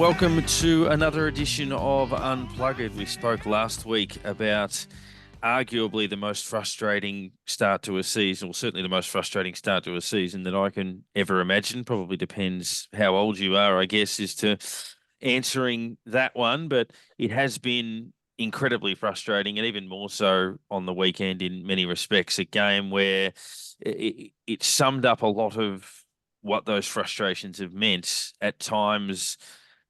welcome to another edition of Unplugged. We spoke last week about arguably the most frustrating start to a season, or certainly the most frustrating start to a season that I can ever imagine. Probably depends how old you are, I guess, as to answering that one. But it has been incredibly frustrating, and even more so on the weekend in many respects. A game where it summed up a lot of what those frustrations have meant. At times,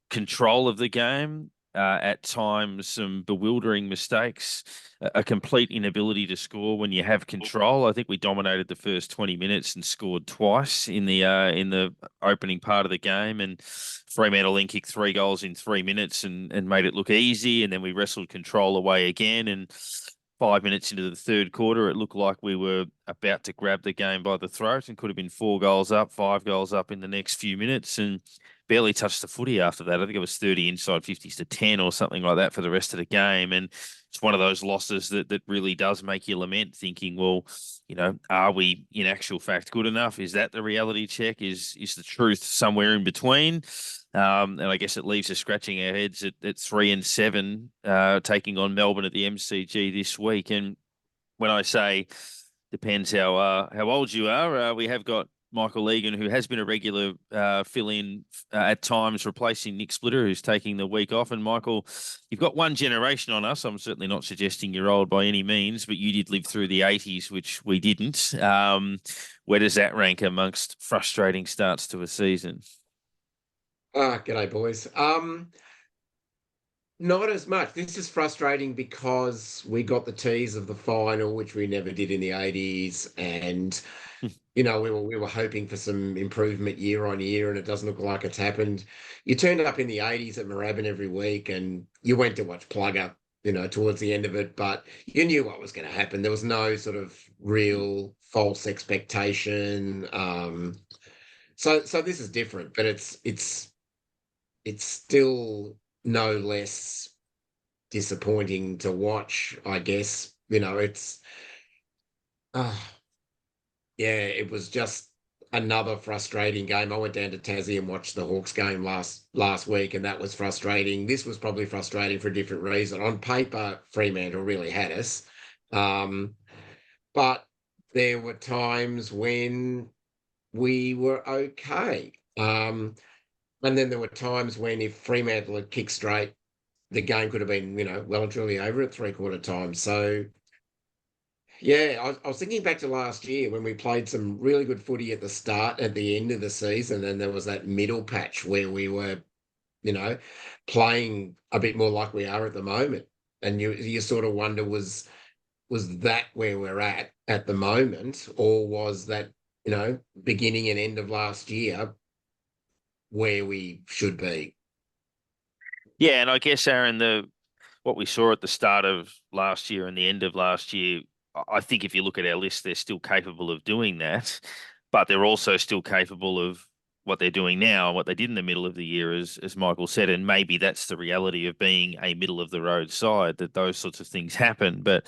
control of the game, at times some bewildering mistakes, a complete inability to score when you have control. I think we dominated the first 20 minutes and scored twice in the opening part of the game, and Fremantle then kicked 3 goals in 3 minutes and made it look easy, and then we wrestled control away again, and 5 minutes into the third quarter, it looked like we were about to grab the game by the throat and could have been 4 goals up, 5 goals up in the next few minutes, and barely touched the footy after that. I think it was 30 inside 50s to 10 or something like that for the rest of the game. And it's one of those losses that really does make you lament, thinking, well, are we in actual fact good enough? Is that the reality check? Is the truth somewhere in between? And I guess it leaves us scratching our heads at 3 and 7, taking on Melbourne at the MCG this week. And when I say depends how old you are, we have got Michael Egan, who has been a regular fill-in at times, replacing Nick Splitter, who's taking the week off. And Michael, you've got one generation on us. I'm certainly not suggesting you're old by any means, but you did live through the 80s, which we didn't. Where does that rank amongst frustrating starts to a season? G'day, boys. Not as much. This is frustrating because we got the tease of the final, which we never did in the 80s, and we were hoping for some improvement year on year, and it doesn't look like it's happened. You turned up in the 80s at Moorabbin every week, and you went to watch Plugger, towards the end of it, but you knew what was going to happen. There was no sort of real false expectation. So this is different, but it's still no less disappointing to watch, I guess. Uh, it was just another frustrating game. I went down to Tassie and watched the Hawks game last week, and that was frustrating. This was probably frustrating for a different reason. On paper, Fremantle really had us. But there were times when we were okay. And then there were times when if Fremantle had kicked straight, the game could have been, well and truly over at three-quarter time. So, yeah, I was thinking back to last year when we played some really good footy at the end of the season, and there was that middle patch where we were, playing a bit more like we are at the moment. And you sort of wonder, was that where we're at the moment, or was that, beginning and end of last year where we should be? Yeah, and I guess, Aaron, what we saw at the start of last year and the end of last year, I think if you look at our list, they're still capable of doing that, but they're also still capable of what they're doing now, what they did in the middle of the year, as Michael said, and maybe that's the reality of being a middle of the road side, that those sorts of things happen. But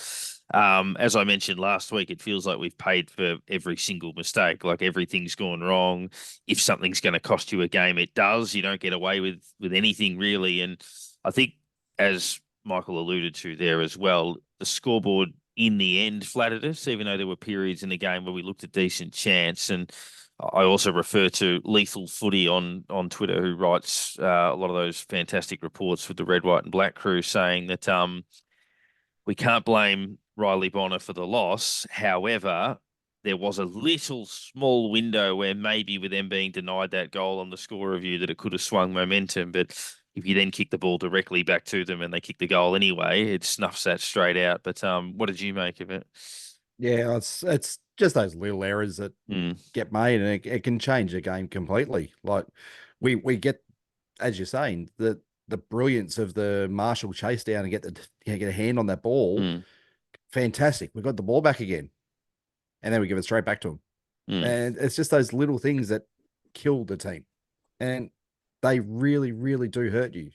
as I mentioned last week, it feels like we've paid for every single mistake, like everything's gone wrong. If something's going to cost you a game, it does. You don't get away with anything really. And I think, as Michael alluded to there as well, the scoreboard in the end flattered us, even though there were periods in the game where we looked a decent chance. And I also refer to Lethal Footy on Twitter, who writes a lot of those fantastic reports with the Red, White and Black crew, saying that we can't blame Riley Bonner for the loss. However, there was a little small window where maybe with them being denied that goal on the score review that it could have swung momentum. But if you then kick the ball directly back to them and they kick the goal anyway, it snuffs that straight out. But what did you make of it? Yeah, it's just those little errors that get made, and it can change a game completely. Like we get, as you're saying, the brilliance of the Marshall chase down and get a hand on that ball. Fantastic. We got the ball back again, and then we give it straight back to him. And it's just those little things that kill the team, and they really, really do hurt you.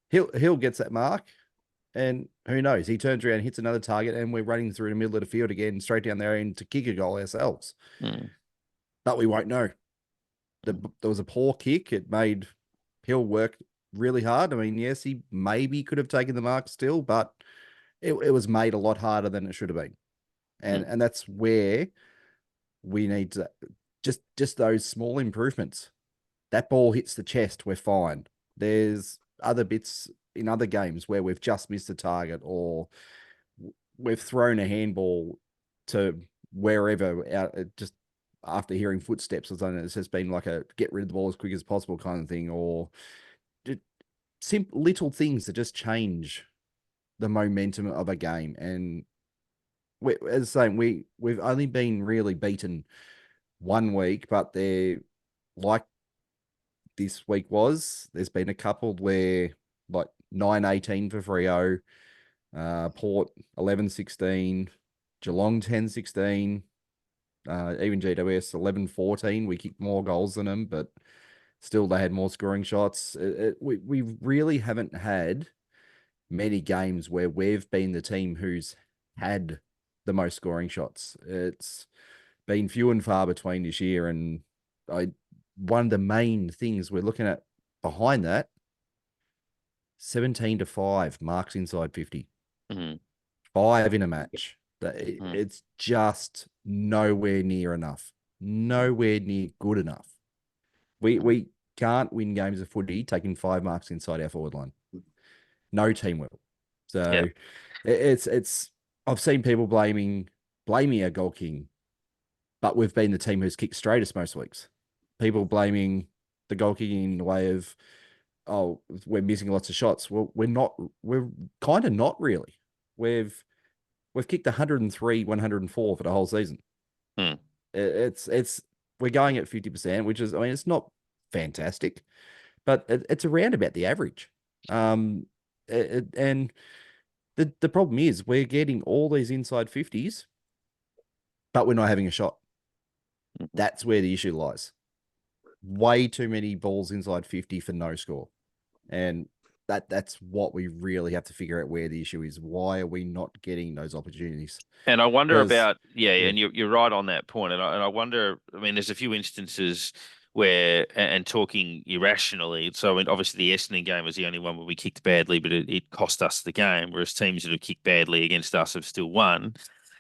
Hill gets that mark. And who knows? He turns around, hits another target, and we're running through the middle of the field again, straight down there and to kick a goal ourselves. But we won't know. There was a poor kick. It made Hill worked really hard. I mean, yes, he maybe could have taken the mark still, but it was made a lot harder than it should have been. And that's where we need to just those small improvements. That ball hits the chest, we're fine. There's other bits in other games where we've just missed a target or we've thrown a handball to wherever out just after hearing footsteps or something. It's just been like a get rid of the ball as quick as possible kind of thing, or just simple little things that just change the momentum of a game. And as I say, we've only been really beaten 1 week, but they're like this week was. There's been a couple where like 9-18 for Freo, Port 11-16, Geelong 10-16, even GWS 11-14. We kicked more goals than them, but still they had more scoring shots. We really haven't had many games where we've been the team who's had the most scoring shots. It's been few and far between this year, and one of the main things we're looking at behind that, 17-5 marks inside 50. 5 in a match. It's just nowhere near enough. Nowhere near good enough. We can't win games of footy taking 5 marks inside our forward line. No team will. So it's I've seen people blaming our goal king, but we've been the team who's kicked straightest most weeks. People blaming the goal kicking in the way of, oh, we're missing lots of shots. Well, we're not. We're kind of not really. We've kicked 103, 104 for the whole season. It's we're going at 50%, which is, I mean, it's not fantastic, but it's around about the average. And the problem is we're getting all these inside 50s, but we're not having a shot. That's where the issue lies. Way too many balls inside 50 for no score. And that's what we really have to figure out where the issue is. Why are we not getting those opportunities? And I wonder about, and you're right on that point. And I wonder, I mean, there's a few instances where, and talking irrationally, so I mean, obviously the Essendon game was the only one where we kicked badly, but it cost us the game, whereas teams that have kicked badly against us have still won.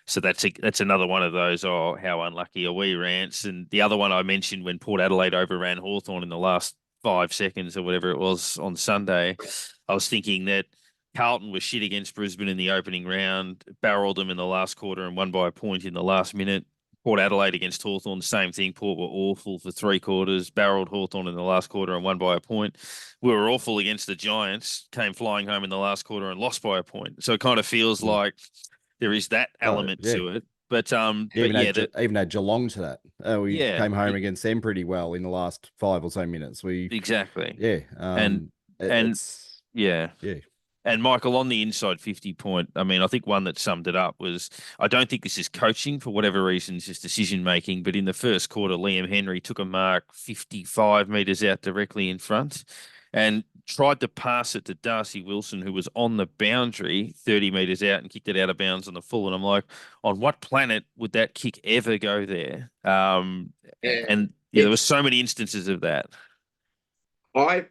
So that's another one of those, oh, how unlucky are we rants. And the other one I mentioned when Port Adelaide overran Hawthorn in the last 5 seconds or whatever it was on Sunday, I was thinking that Carlton was shit against Brisbane in the opening round, barreled them in the last quarter and won by a point in the last minute. Port Adelaide against Hawthorn, same thing. Port were awful for 3 quarters, barreled Hawthorn in the last quarter and won by a point. We were awful against the Giants, came flying home in the last quarter and lost by a point. So it kind of feels like there is that element to it. But even had Geelong to that. We came home against them pretty well in the last 5 or so minutes. And Michael, on the inside 50 point, I mean, I think one that summed it up was, I don't think this is coaching for whatever reasons, just decision making. But in the first quarter, Liam Henry took a mark 55 metres out directly in front and tried to pass it to Darcy Wilson, who was on the boundary 30 metres out and kicked it out of bounds on the full. And I'm like, on what planet would that kick ever go there? There were so many instances of that. I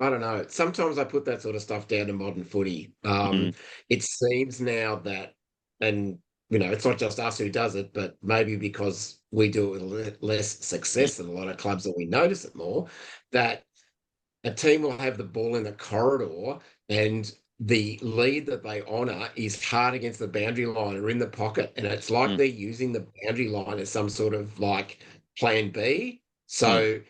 don't know. Sometimes I put that sort of stuff down to modern footy. It seems now that, and it's not just us who does it, but maybe because we do it with less success than a lot of clubs and we notice it more, that a team will have the ball in the corridor and the lead that they honour is hard against the boundary line or in the pocket. And it's like they're using the boundary line as some sort of like plan B. So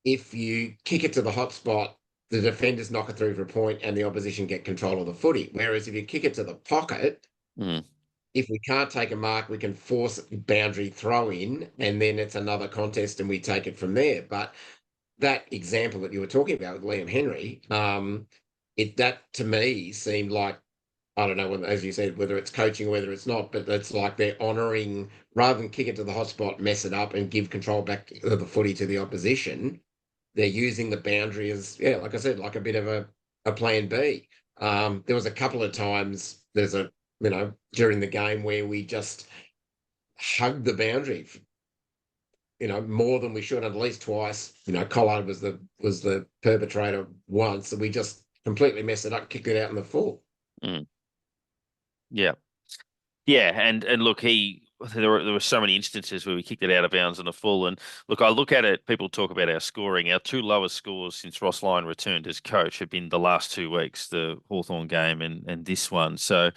if you kick it to the hot spot, the defenders knock it through for a point and the opposition get control of the footy. Whereas if you kick it to the pocket, if we can't take a mark, we can force boundary throw in and then it's another contest and we take it from there. But that example that you were talking about with Liam Henry, that to me seemed like, I don't know, as you said, whether it's coaching or whether it's not, but it's like they're honouring, rather than kick it to the hot spot, mess it up and give control back of the footy to the opposition, they're using the boundary as, like I said, like a bit of a plan B. There was a couple of times during the game where we just hugged the boundary more than we should, at least twice. Collard was the perpetrator once, and we just completely messed it up, kicked it out in the full. Yeah. Yeah, and look, there were so many instances where we kicked it out of bounds in the full. And look, I look at it, people talk about our scoring. Our two lowest scores since Ross Lyon returned as coach have been the last 2 weeks, the Hawthorn game and this one. So,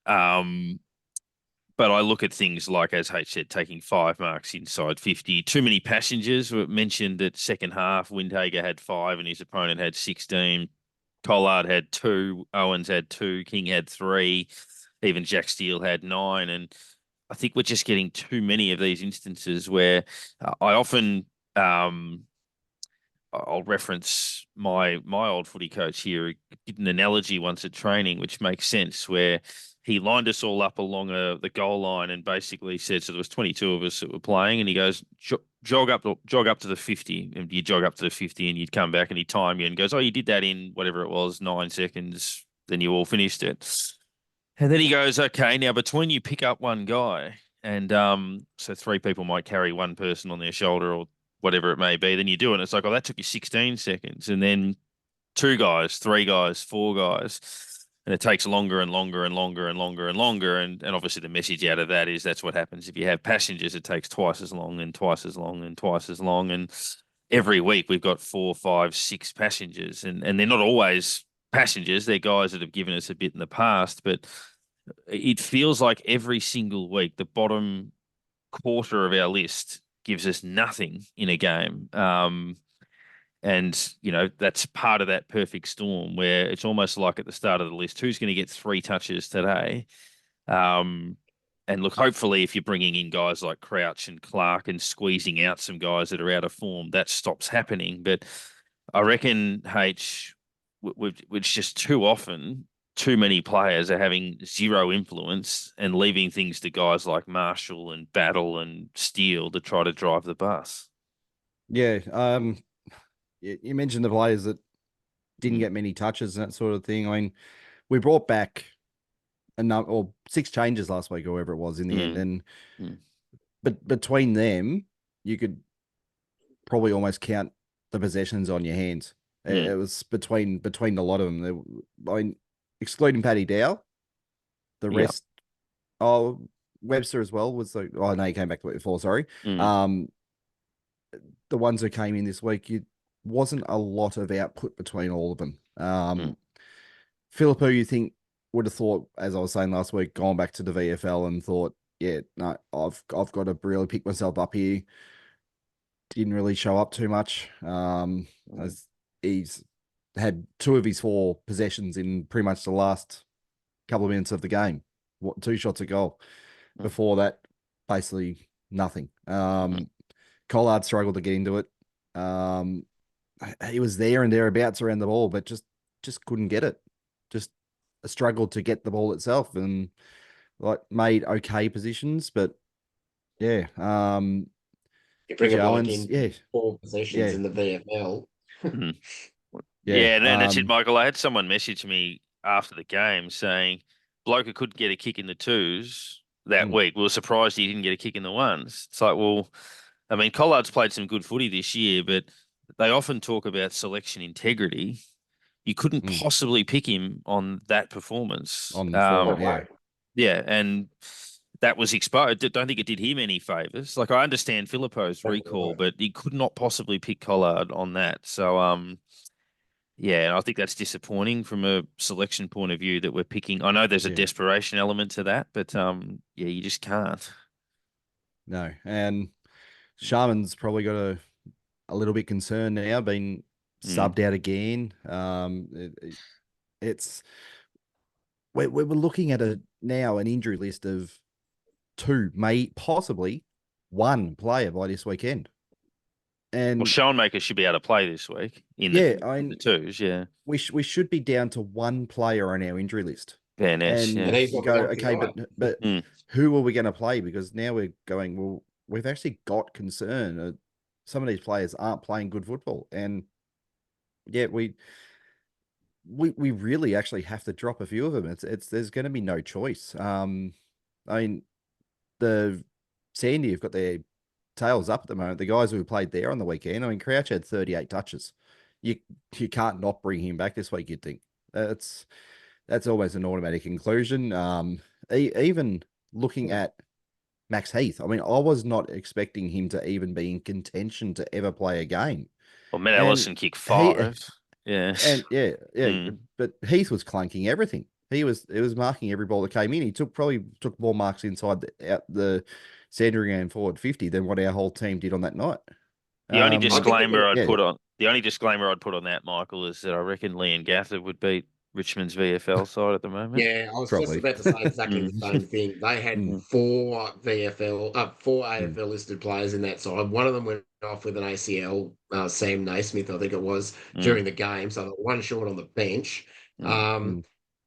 but I look at things like, as H said, taking 5 marks inside 50. Too many passengers. We mentioned that second half, Windhager had 5 and his opponent had 16. Collard had 2, Owens had 2, King had 3, even Jack Steele had 9. And I think we're just getting too many of these instances where I often I'll reference my old footy coach here. He did an analogy once at training, which makes sense, where he lined us all up along the goal line and basically said, so there was 22 of us that were playing, and he goes, jog up to the 50, and you jog up to the 50 and you'd come back and he'd time you and goes, oh, you did that in whatever it was, 9 seconds, then you all finished it. And then he goes, okay, now between you pick up one guy, and so 3 people might carry one person on their shoulder or whatever it may be, then you do it. And it's like, oh, that took you 16 seconds. And then 2 guys, 3 guys, 4 guys. And it takes longer and longer and longer and longer and longer. And obviously the message out of that is that's what happens. If you have passengers, it takes twice as long and twice as long and twice as long. And every week we've got 4, 5, 6 passengers. And they're not always passengers. They're guys that have given us a bit in the past. But it feels like every single week, the bottom quarter of our list gives us nothing in a game. And, that's part of that perfect storm where it's almost like at the start of the list, who's going to get 3 touches today? And look, hopefully if you're bringing in guys like Crouch and Clark and squeezing out some guys that are out of form, that stops happening. But I reckon, it's just too often, too many players are having zero influence and leaving things to guys like Marshall and Battle and Steele to try to drive the bus. Yeah. You mentioned the players that didn't get many touches and that sort of thing. I mean, we brought back 6 changes last week or whatever it was in the end. And but between them, you could probably almost count the possessions on your hands. It was between a lot of them. I mean, excluding Paddy Dow, the rest, Webster as well was like, oh no, he came back the week before, sorry. The ones who came in this week, it wasn't a lot of output between all of them. Philippo, you think, would have thought, as I was saying last week, gone back to the VFL and thought, yeah, no, I've got to really pick myself up here. Didn't really show up too much. As he's had 2 of his 4 possessions in pretty much the last couple of minutes of the game. 2 shots a goal. Before that, basically nothing. Collard struggled to get into it. He was there and thereabouts around the ball, but just couldn't get it. Just struggled to get the ball itself, and made okay positions, but yeah. You bring it in 4 possessions in the VFL. Yeah, and that's it, Michael. I had someone message me after the game saying, bloke couldn't get a kick in the 2s that week. We were surprised he didn't get a kick in the 1s. It's like, well, I mean, Collard's played some good footy this year, but they often talk about selection integrity. You couldn't possibly pick him on that performance. Yeah, and that was exposed. I don't think it did him any favours. Like, I understand Filippo's recall, but he could not possibly pick Collard on that. So, yeah, I think that's disappointing from a selection point of view that we're picking. I know there's a desperation element to that, but yeah, you just can't. No, and Sharman's probably got a little bit concerned now, being subbed out again. We're looking at now an injury list of 2, possibly 1 player by this weekend. And Schoenmaker should be able to play this week in the 2s. Yeah, we should be down to 1 player on our injury list. And you go, okay, but who are we going to play? Because now we're going, well, we've actually got concern. Some of these players aren't playing good football, and yeah, we really actually have to drop a few of them. There's going to be no choice. I mean, the Sandy have got their tails up at the moment. The guys who played there on the weekend, I mean, Crouch had 38 touches. You can't not bring him back this week, you'd think. That's almost an automatic conclusion. Even looking at Max Heath, I mean, I was not expecting him to even be in contention to ever play a game. Well, Matt Ellison kicked 5. And but Heath was clunking everything. It was marking every ball that came in. He probably took more marks inside the Sandringham forward 50 than what our whole team did on that night. The only disclaimer I'd put on that, Michael, is that I reckon Liam Gather would beat Richmond's VFL side at the moment. Yeah, I was just about to say exactly the same thing. They had 4 AFL listed players in that side. One of them went off with an ACL, Sam Naismith, I think it was, during the game. So they were one short on the bench.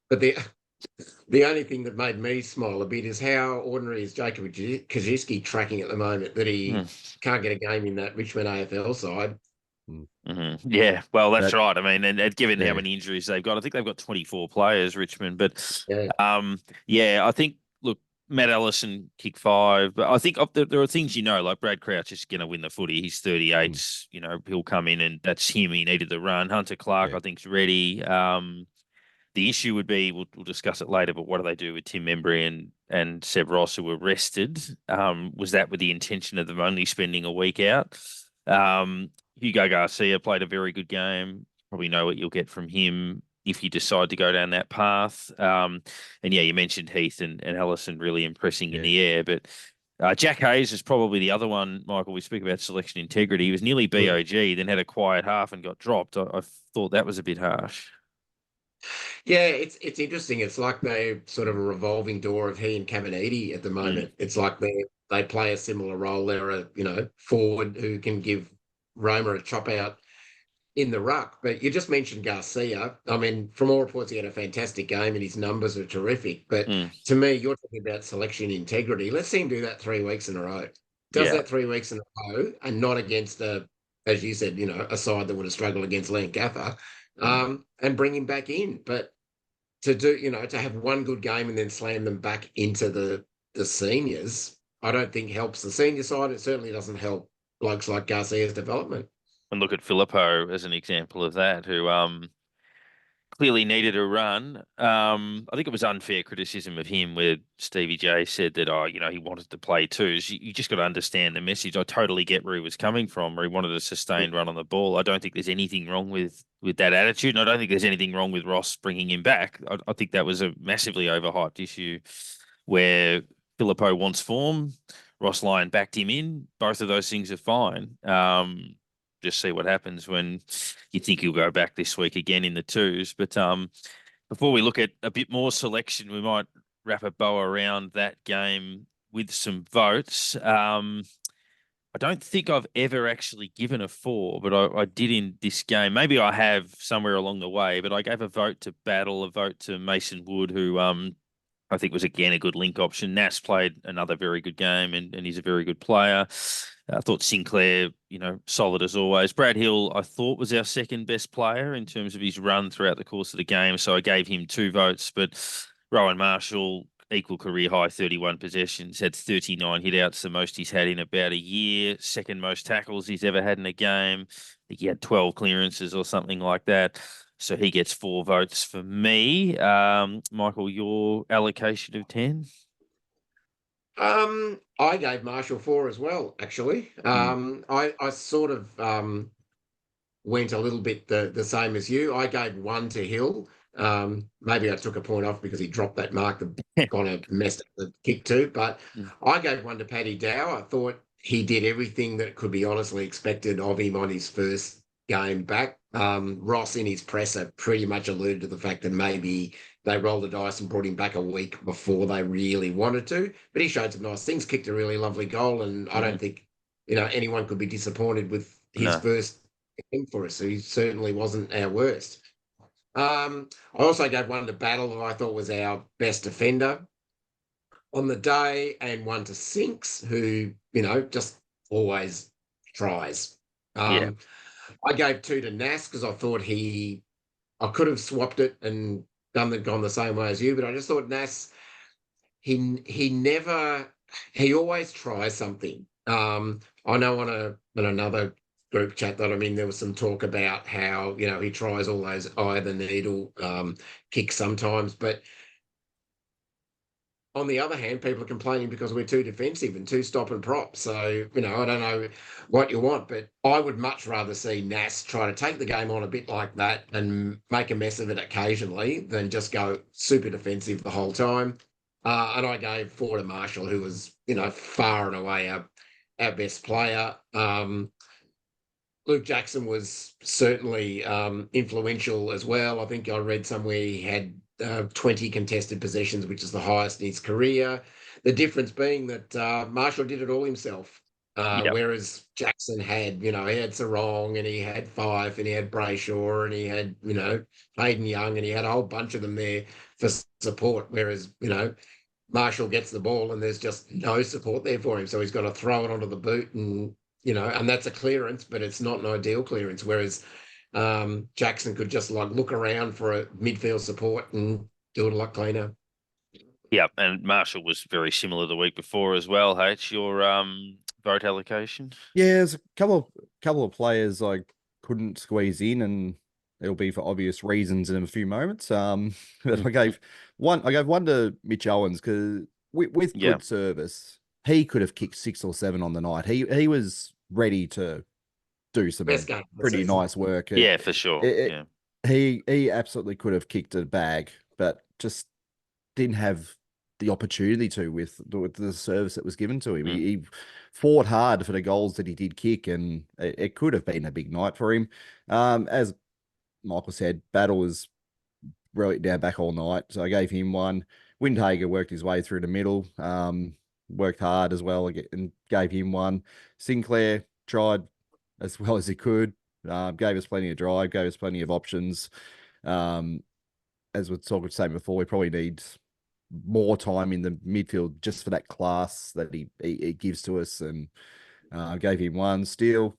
But the only thing that made me smile a bit is how ordinary is Jacob Kaczynski tracking at the moment, that he can't get a game in that Richmond AFL side. Yeah, well, that's right. I mean, and given how many injuries they've got, I think they've got 24 players, Richmond. But I think, look, Matt Ellison kicked 5, but I think there are things, like Brad Crouch is going to win the footy. He's 38. He'll come in, and that's him. He needed the run. Hunter Clark, I think, is ready. The issue would be, we'll discuss it later, but what do they do with Tim Membry and Seb Ross, who were rested? Was that with the intention of them only spending a week out? Hugo Garcia played a very good game. Probably know what you'll get from him if you decide to go down that path. You mentioned Heath and Ellison really impressing in the air, but Jack Hayes is probably the other one, Michael. We speak about selection integrity. He was nearly BOG, then had a quiet half and got dropped. I thought that was a bit harsh. Yeah, it's interesting. It's like they're sort of a revolving door of he and Caminiti at the moment. It's like they play a similar role. They're a forward who can give Roma a chop out in the ruck. But you just mentioned Garcia. I mean, from all reports, he had a fantastic game and his numbers are terrific. But to me, you're talking about selection integrity. Let's see him do that 3 weeks in a row. Does that 3 weeks in a row, and not against as you said, a side that would have struggled against Liam Gaffer. And bring him back in. But to do, to have one good game and then slam them back into the seniors, I don't think helps the senior side. It certainly doesn't help blokes like Garcia's development. And look at Filippo as an example of that, who clearly needed a run. I think it was unfair criticism of him where Stevie J said that, he wanted to play twos. You just got to understand the message. I totally get where he was coming from, where he wanted a sustained run on the ball. I don't think there's anything wrong with that attitude. And I don't think there's anything wrong with Ross bringing him back. I think that was a massively overhyped issue where Filippo wants form. Ross Lyon backed him in. Both of those things are fine. Just see what happens when you think he'll go back this week again in the twos. But before we look at a bit more selection, we might wrap a bow around that game with some votes. I don't think I've ever actually given a 4, but I did in this game. Maybe I have somewhere along the way, but I gave a vote to Battle, a vote to Mason Wood, who I think was, again, a good link option. Nass played another very good game, and he's a very good player. I thought Sinclair, solid as always. Brad Hill, I thought, was our second best player in terms of his run throughout the course of the game, so I gave him 2 votes. But Rowan Marshall, equal career high, 31 possessions, had 39 hitouts, the most he's had in about a year, second most tackles he's ever had in a game. I think he had 12 clearances or something like that. So he gets 4 votes for me. Michael, your allocation of 10? I gave Marshall 4 as well, actually. I sort of went a little bit the same as you. I gave 1 to Hill. Maybe I took a point off because he dropped that mark that kind of messed up the kick too. But I gave 1 to Paddy Dow. I thought he did everything that could be honestly expected of him on his first game back. Ross in his presser pretty much alluded to the fact that maybe they rolled the dice and brought him back a week before they really wanted to. But he showed some nice things, kicked a really lovely goal, and I don't think anyone could be disappointed with his first game for us. So he certainly wasn't our worst. I also gave 1 to Battle, who I thought was our best defender on the day, and 1 to Sinks, who just always tries. I gave 2 to Nass because I thought I could have swapped it and gone the same way as you, but I just thought Nass, he always tries something. I know on another group chat that I'm in, there was some talk about how, he tries all those eye of the needle kicks sometimes, but on the other hand, people are complaining because we're too defensive and too stop and prop. So, I don't know what you want, but I would much rather see Nas try to take the game on a bit like that and make a mess of it occasionally than just go super defensive the whole time. And I gave 4 to Marshall, who was, far and away our best player. Luke Jackson was certainly influential as well. I think I read somewhere he had 20 contested possessions, which is the highest in his career. The difference being that Marshall did it all himself, whereas Jackson had, he had Sarong and he had Fife and he had Brayshaw and he had, Hayden Young and he had a whole bunch of them there for support, whereas, Marshall gets the ball and there's just no support there for him. So he's got to throw it onto the boot and, and that's a clearance, but it's not an ideal clearance. Whereas Jackson could just look around for a midfield support and do it a lot cleaner. Yeah, and Marshall was very similar the week before as well. H, your vote allocation? Yeah, there's a couple of players I couldn't squeeze in, and it'll be for obvious reasons in a few moments. But I gave one to Mitch Owens because with good service, he could have kicked 6 or 7 on the night. He was ready to do some pretty nice work. Yeah, for sure. He absolutely could have kicked a bag, but just didn't have the opportunity to with the service that was given to him. He fought hard for the goals that he did kick, and it could have been a big night for him. As Michael said, Battle was really down back all night, so I gave him 1. Windhager worked his way through the middle, worked hard as well, and gave him 1. Sinclair tried as well as he could, gave us plenty of drive, gave us plenty of options. As we saying before, we probably need more time in the midfield just for that class that he gives to us, and gave him 1. Steele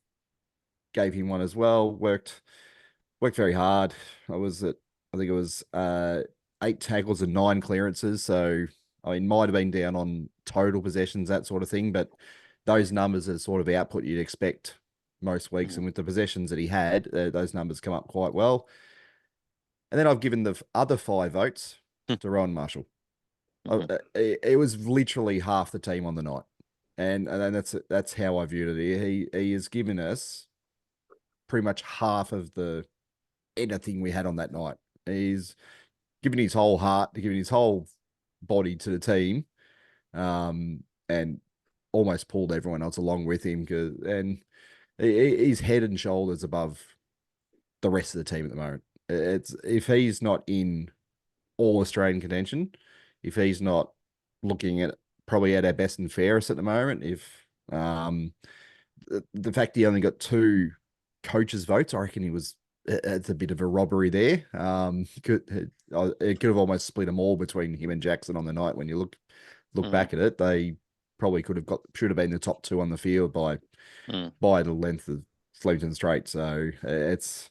gave him 1 as well. Worked very hard. I think it was 8 tackles and 9 clearances. So might have been down on total possessions, that sort of thing, but those numbers are sort of output you'd expect most weeks, and with the possessions that he had, those numbers come up quite well. And then I've given the other 5 votes to Rowan Marshall. It was literally half the team on the night, and that's how I viewed it. He has given us pretty much half of the anything we had on that night. He's given his whole heart, given his whole body to the team, and almost pulled everyone else along with him. And he's head and shoulders above the rest of the team at the moment. If he's not in all Australian contention, if he's not looking at probably at our best and fairest at the moment, if the fact he only got 2 coaches' votes, I reckon it's a bit of a robbery there. It could have almost split them all between him and Jackson on the night. When you look back at it, they probably should have been the top 2 on the field by the length of Flemington Strait. So it's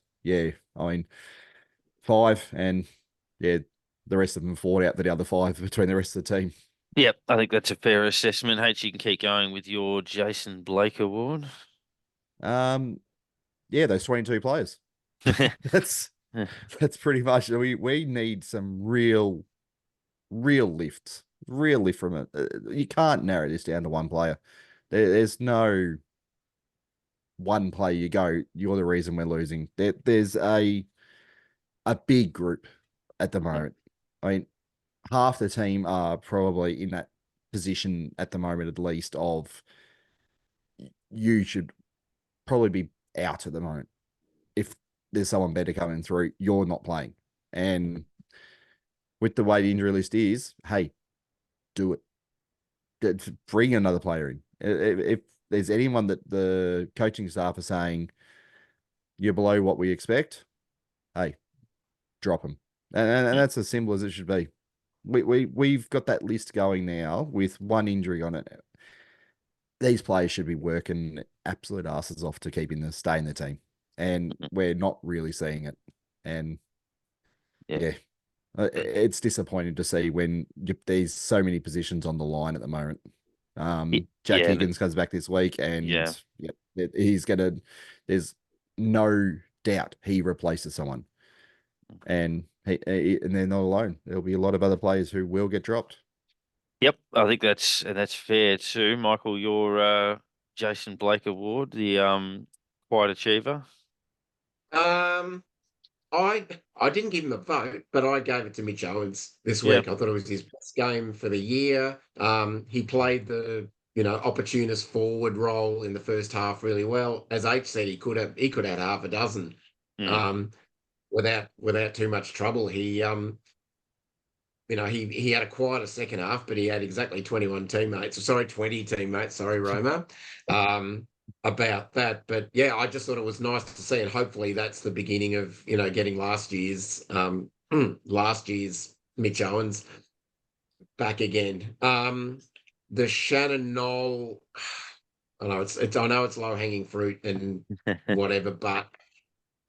5 and the rest of them fought out the other 5 between the rest of the team. Yep, I think that's a fair assessment. H, you can keep going with your Jason Blake award. Those 22 players. That's pretty much. We need some real lift from it. You can't narrow this down to one player. There's no one player you go, you're the reason we're losing. There's a big group at the moment. I mean, half the team are probably in that position at the moment, at least, of you should probably be out at the moment. If there's someone better coming through, you're not playing. And with the way the injury list is, hey, do it. Bring another player in. If there's anyone that the coaching staff are saying you're below what we expect, hey, drop them. And that's as simple as it should be. We've got that list going now with 1 injury on it. These players should be working absolute asses off to stay in the team. And we're not really seeing it. And it's disappointing to see when there's so many positions on the line at the moment. Jack Yeah, Higgins comes back this week, and yeah. he's gonna. There's no doubt he replaces someone, and and they're not alone. There'll be a lot of other players who will get dropped. Yep, I think that's fair too, Michael. Your Jason Blake Award, the quiet achiever. Um, I didn't give him a vote, but I gave it to Mitch Owens this Yeah. week. I thought it was his best game for the year. He played the opportunist forward role in the first half really well. As H said, he could have half a dozen Mm. um, without too much trouble. He had a quieter second half, but he had exactly 21 teammates. Sorry, 20 teammates. Sorry, Roma. About that. But yeah, I just thought it was nice to see, and hopefully that's the beginning of getting last year's Mitch Owens back again. The Shannon Knoll. I know it's low hanging fruit and whatever, but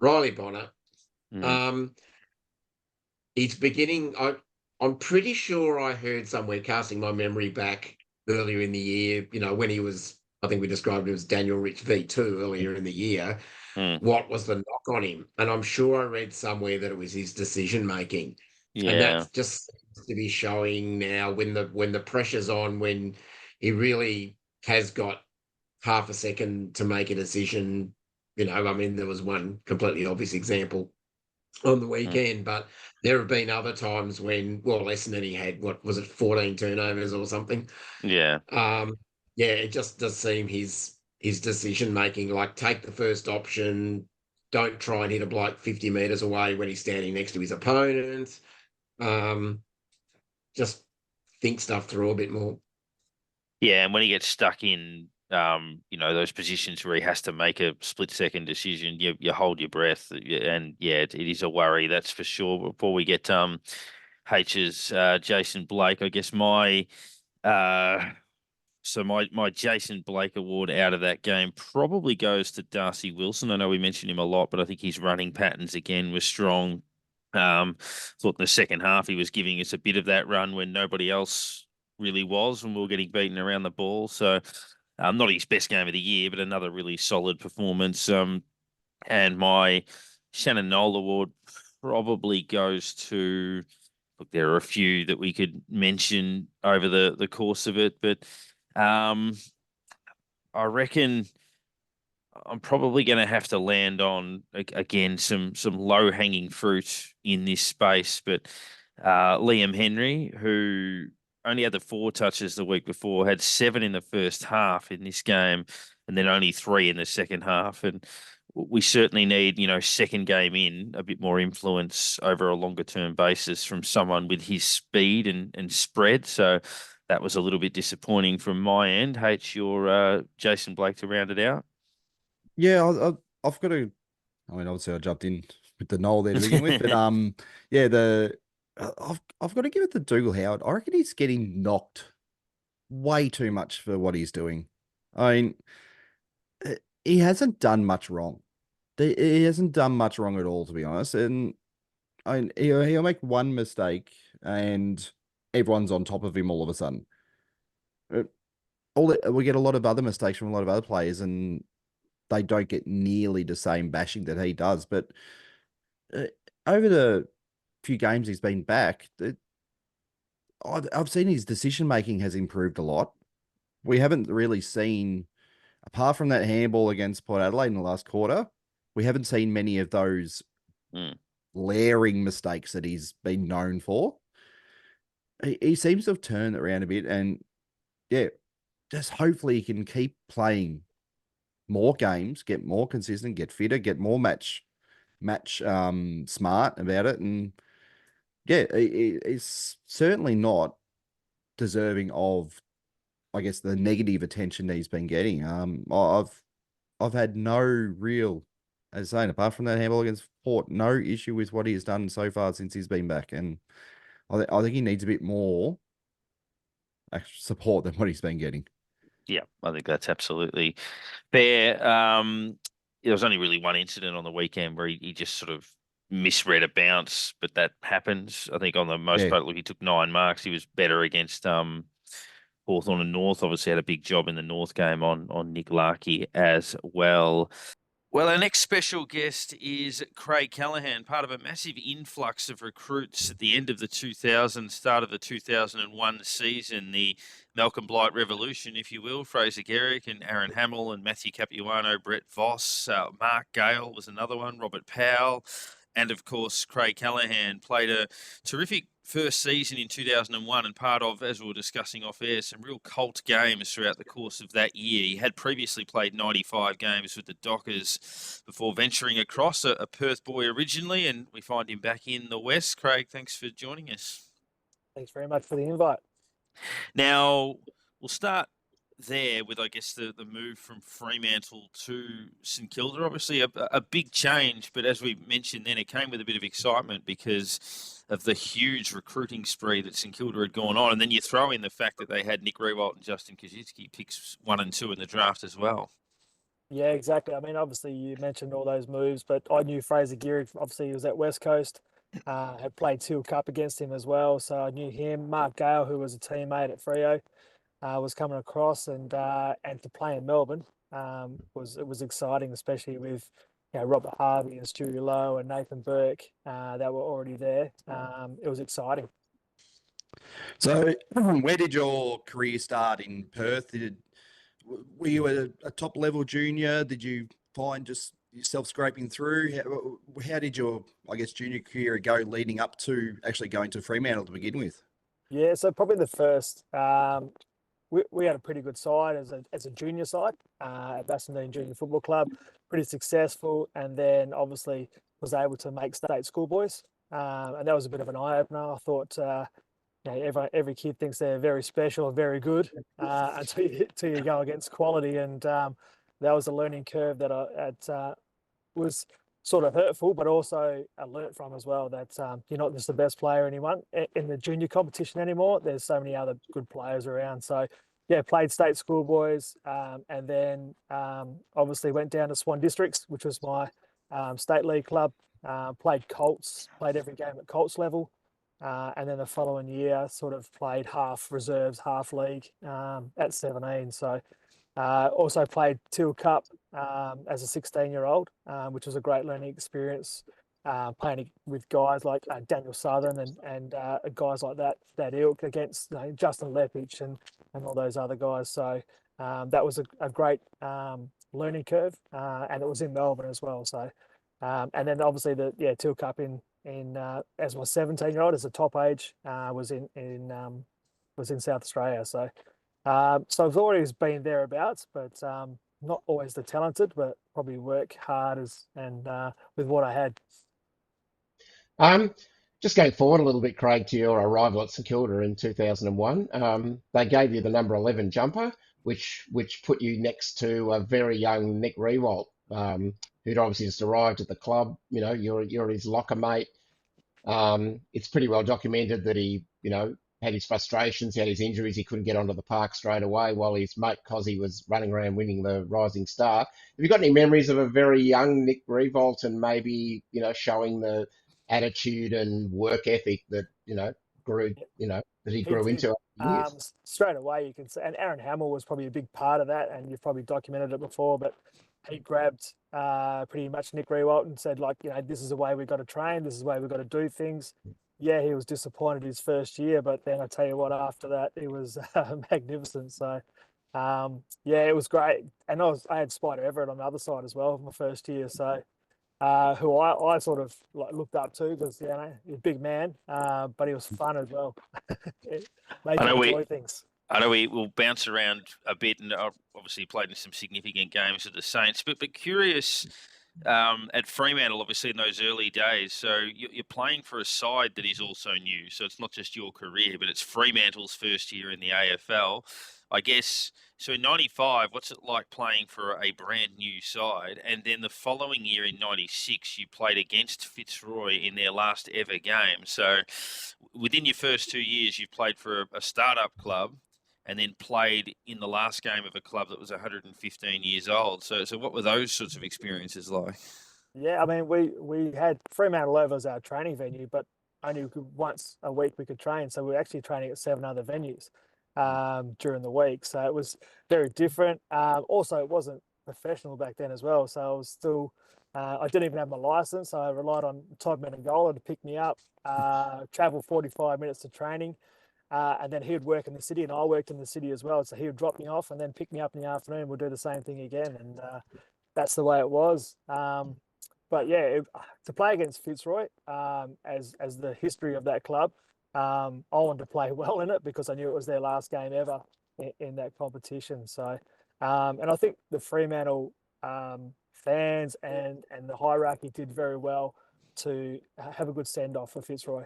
Riley Bonner. Mm. Um, It's beginning. I'm pretty sure I heard somewhere, casting my memory back earlier in the year, when he was, I think we described him as Daniel Rich V2 earlier in the year. Mm. What was the knock on him? And I'm sure I read somewhere that it was his decision making. And Yeah. that's just to be showing now when the pressure's on, when he really has got half a second to make a decision. I mean, there was one completely obvious example on the Mm. weekend, but there have been other times when, well, less than he had, what was it, 14 turnovers or something. Yeah. Yeah, it just does seem his decision making, like take the first option, don't try and hit a bloke 50 meters away when he's standing next to his opponent. Um, just think stuff through a bit more. Yeah, and when he gets stuck in, those positions where he has to make a split-second decision, you hold your breath, and yeah, it is a worry, that's for sure. Before we get H's Jason Blake, I guess uh, my Jason Blake award out of that game probably goes to Darcy Wilson. I know we mentioned him a lot, but I think his running patterns again were strong. Thought in the second half he was giving us a bit of that run when nobody else really was, when we were getting beaten around the ball. So, not his best game of the year, but another really solid performance. And my Shannon Knoll award probably goes to. Look, there are a few that we could mention over the course of it, but I reckon I'm probably going to have to land on again some low hanging fruit in this space, but Liam Henry, who only had the 4 touches the week before, had 7 in the first half in this game, and then only 3 in the second half. And we certainly need, second game in a bit more influence over a longer term basis from someone with his speed and spread. So that was a little bit disappointing from my end. H, your Jason Blake to round it out. Yeah, I've got to. I mean, obviously, I jumped in with the Knoll there to begin with, but yeah, I've got to give it to Dougal Howard. I reckon he's getting knocked way too much for what he's doing. I mean, he hasn't done much wrong. He hasn't done much wrong at all, to be honest. And he'll make one mistake, and everyone's on top of him all of a sudden. We get a lot of other mistakes from a lot of other players, and they don't get nearly the same bashing that he does. But uh, over the few games he's been back, I've seen his decision making has improved a lot. We haven't really seen, apart from that handball against Port Adelaide in the last quarter, we haven't seen many of those glaring mistakes that he's been known for. He seems to have turned it around a bit, and yeah, just hopefully he can keep playing more games, get more consistent, get fitter, get more match smart about it. And yeah, it's certainly not deserving of, I guess, the negative attention that he's been getting. I've had no real, as I saying, apart from that handball against Port, no issue with what he has done so far since he's been back. And I think he needs a bit more support than what he's been getting. Yeah, I think that's absolutely fair. There was only really one incident on the weekend where he just sort of misread a bounce, but that happens. I think on the most part, look, he took 9 marks. He was better against Hawthorn and North obviously had a big job in the North game on Nick Larkey as well. Well, our next special guest is Craig Callaghan, part of a massive influx of recruits at the end of the 2000s, start of the 2001 season, the Malcolm Blight revolution, if you will. Fraser Garrick and Aaron Hamill and Matthew Capuano, Brett Voss, Mark Gale was another one, Robert Powell, and of course, Craig Callaghan played a terrific first season in 2001 and part of, as we were discussing off air, some real cult games throughout the course of that year. He had previously played 95 games with the Dockers before venturing across, a Perth boy originally, and we find him back in the West. Craig, thanks for joining us. Thanks very much for the invite. Now, we'll start there with, I guess, the move from Fremantle to St Kilda. Obviously a big change, but as we mentioned then, it came with a bit of excitement because of the huge recruiting spree that St Kilda had gone on. And then you throw in the fact that they had Nick Riewoldt and Justin Koschitzke picks 1 and 2 in the draft as well. Yeah, exactly. I mean, obviously you mentioned all those moves, but I knew Fraser Garrick. Obviously he was at West Coast, had played Teal Cup against him as well. So I knew him. Mark Gale, who was a teammate at Freo, was coming across, and to play in Melbourne was exciting, especially with Robert Harvey and Stewie Lowe and Nathan Burke that were already there. It was exciting. So, where did your career start in Perth? Were you a top level junior? Did you find just yourself scraping through? How did your, I guess, junior career go leading up to actually going to Fremantle to begin with? Yeah, so probably the first. We had a pretty good side as a junior side at Bassendean Junior Football Club, pretty successful, and then obviously was able to make state schoolboys, and that was a bit of an eye opener. I thought every kid thinks they're very special and very good until you go against quality, and that was a learning curve that was sort of hurtful, but also I learnt from as well that you're not just the best player in the junior competition anymore. There's so many other good players around. So yeah, played state schoolboys, and then obviously went down to Swan Districts, which was my state league club. Played Colts, played every game at Colts level, and then the following year sort of played half reserves, half league at 17. So also played Teal Cup as a 16-year-old, which was a great learning experience, playing with guys like Daniel Southern and guys like that ilk against Justin Lepich and all those other guys. So that was a great learning curve, and it was in Melbourne as well. So and then obviously the Teal Cup in as my 17-year-old as a top age was in South Australia. So so I've always been thereabouts, but not always the talented, but probably work hard with what I had. Just going forward a little bit, Craig, to your arrival at St Kilda in 2001, they gave you the number 11 jumper, which put you next to a very young Nick Riewoldt, who'd obviously just arrived at the club. You're his locker mate. It's pretty well documented that he, had his frustrations, he had his injuries, he couldn't get onto the park straight away while his mate Cozzy was running around winning the Rising Star. Have you got any memories of a very young Nick Riewoldt and maybe, showing the attitude and work ethic that, grew, that he grew into over the years? Straight away you can say, and Aaron Hamill was probably a big part of that, and you've probably documented it before, but he grabbed pretty much Nick Riewoldt and said, this is the way we've got to train, this is the way we've got to do things. Yeah, he was disappointed his first year, but then I tell you what, after that, it was magnificent. So, yeah, it was great. And I had Spider Everett on the other side as well, my first year. So, who I sort of looked up to because, he's a big man, but he was fun as well. It made you enjoy things. I know we will bounce around a bit, and obviously played in some significant games with the Saints, but curious at Fremantle, obviously in those early days. So you're playing for a side that is also new. So it's not just your career, but it's Fremantle's first year in the AFL. I guess, so in 95, what's it like playing for a brand new side? And then the following year in 96, you played against Fitzroy in their last ever game. So within your first 2 years, you've played for a startup club and then played in the last game of a club that was 115 years old. So what were those sorts of experiences like? Yeah, I mean, we had Fremantle over as our training venue, but only once a week we could train. So we were actually training at 7 other venues. during the week. So it was very different. Also, it wasn't professional back then as well. So I was still, I didn't even have my license. So I relied on Todd Menegola to pick me up, travel 45 minutes to training. And then he would work in the city and I worked in the city as well. So he would drop me off and then pick me up in the afternoon. We'll do the same thing again. And that's the way it was. But yeah, to play against Fitzroy, as the history of that club, I wanted to play well in it because I knew it was their last game ever in that competition. So, and I think the Fremantle fans and the hierarchy did very well to have a good send-off for Fitzroy.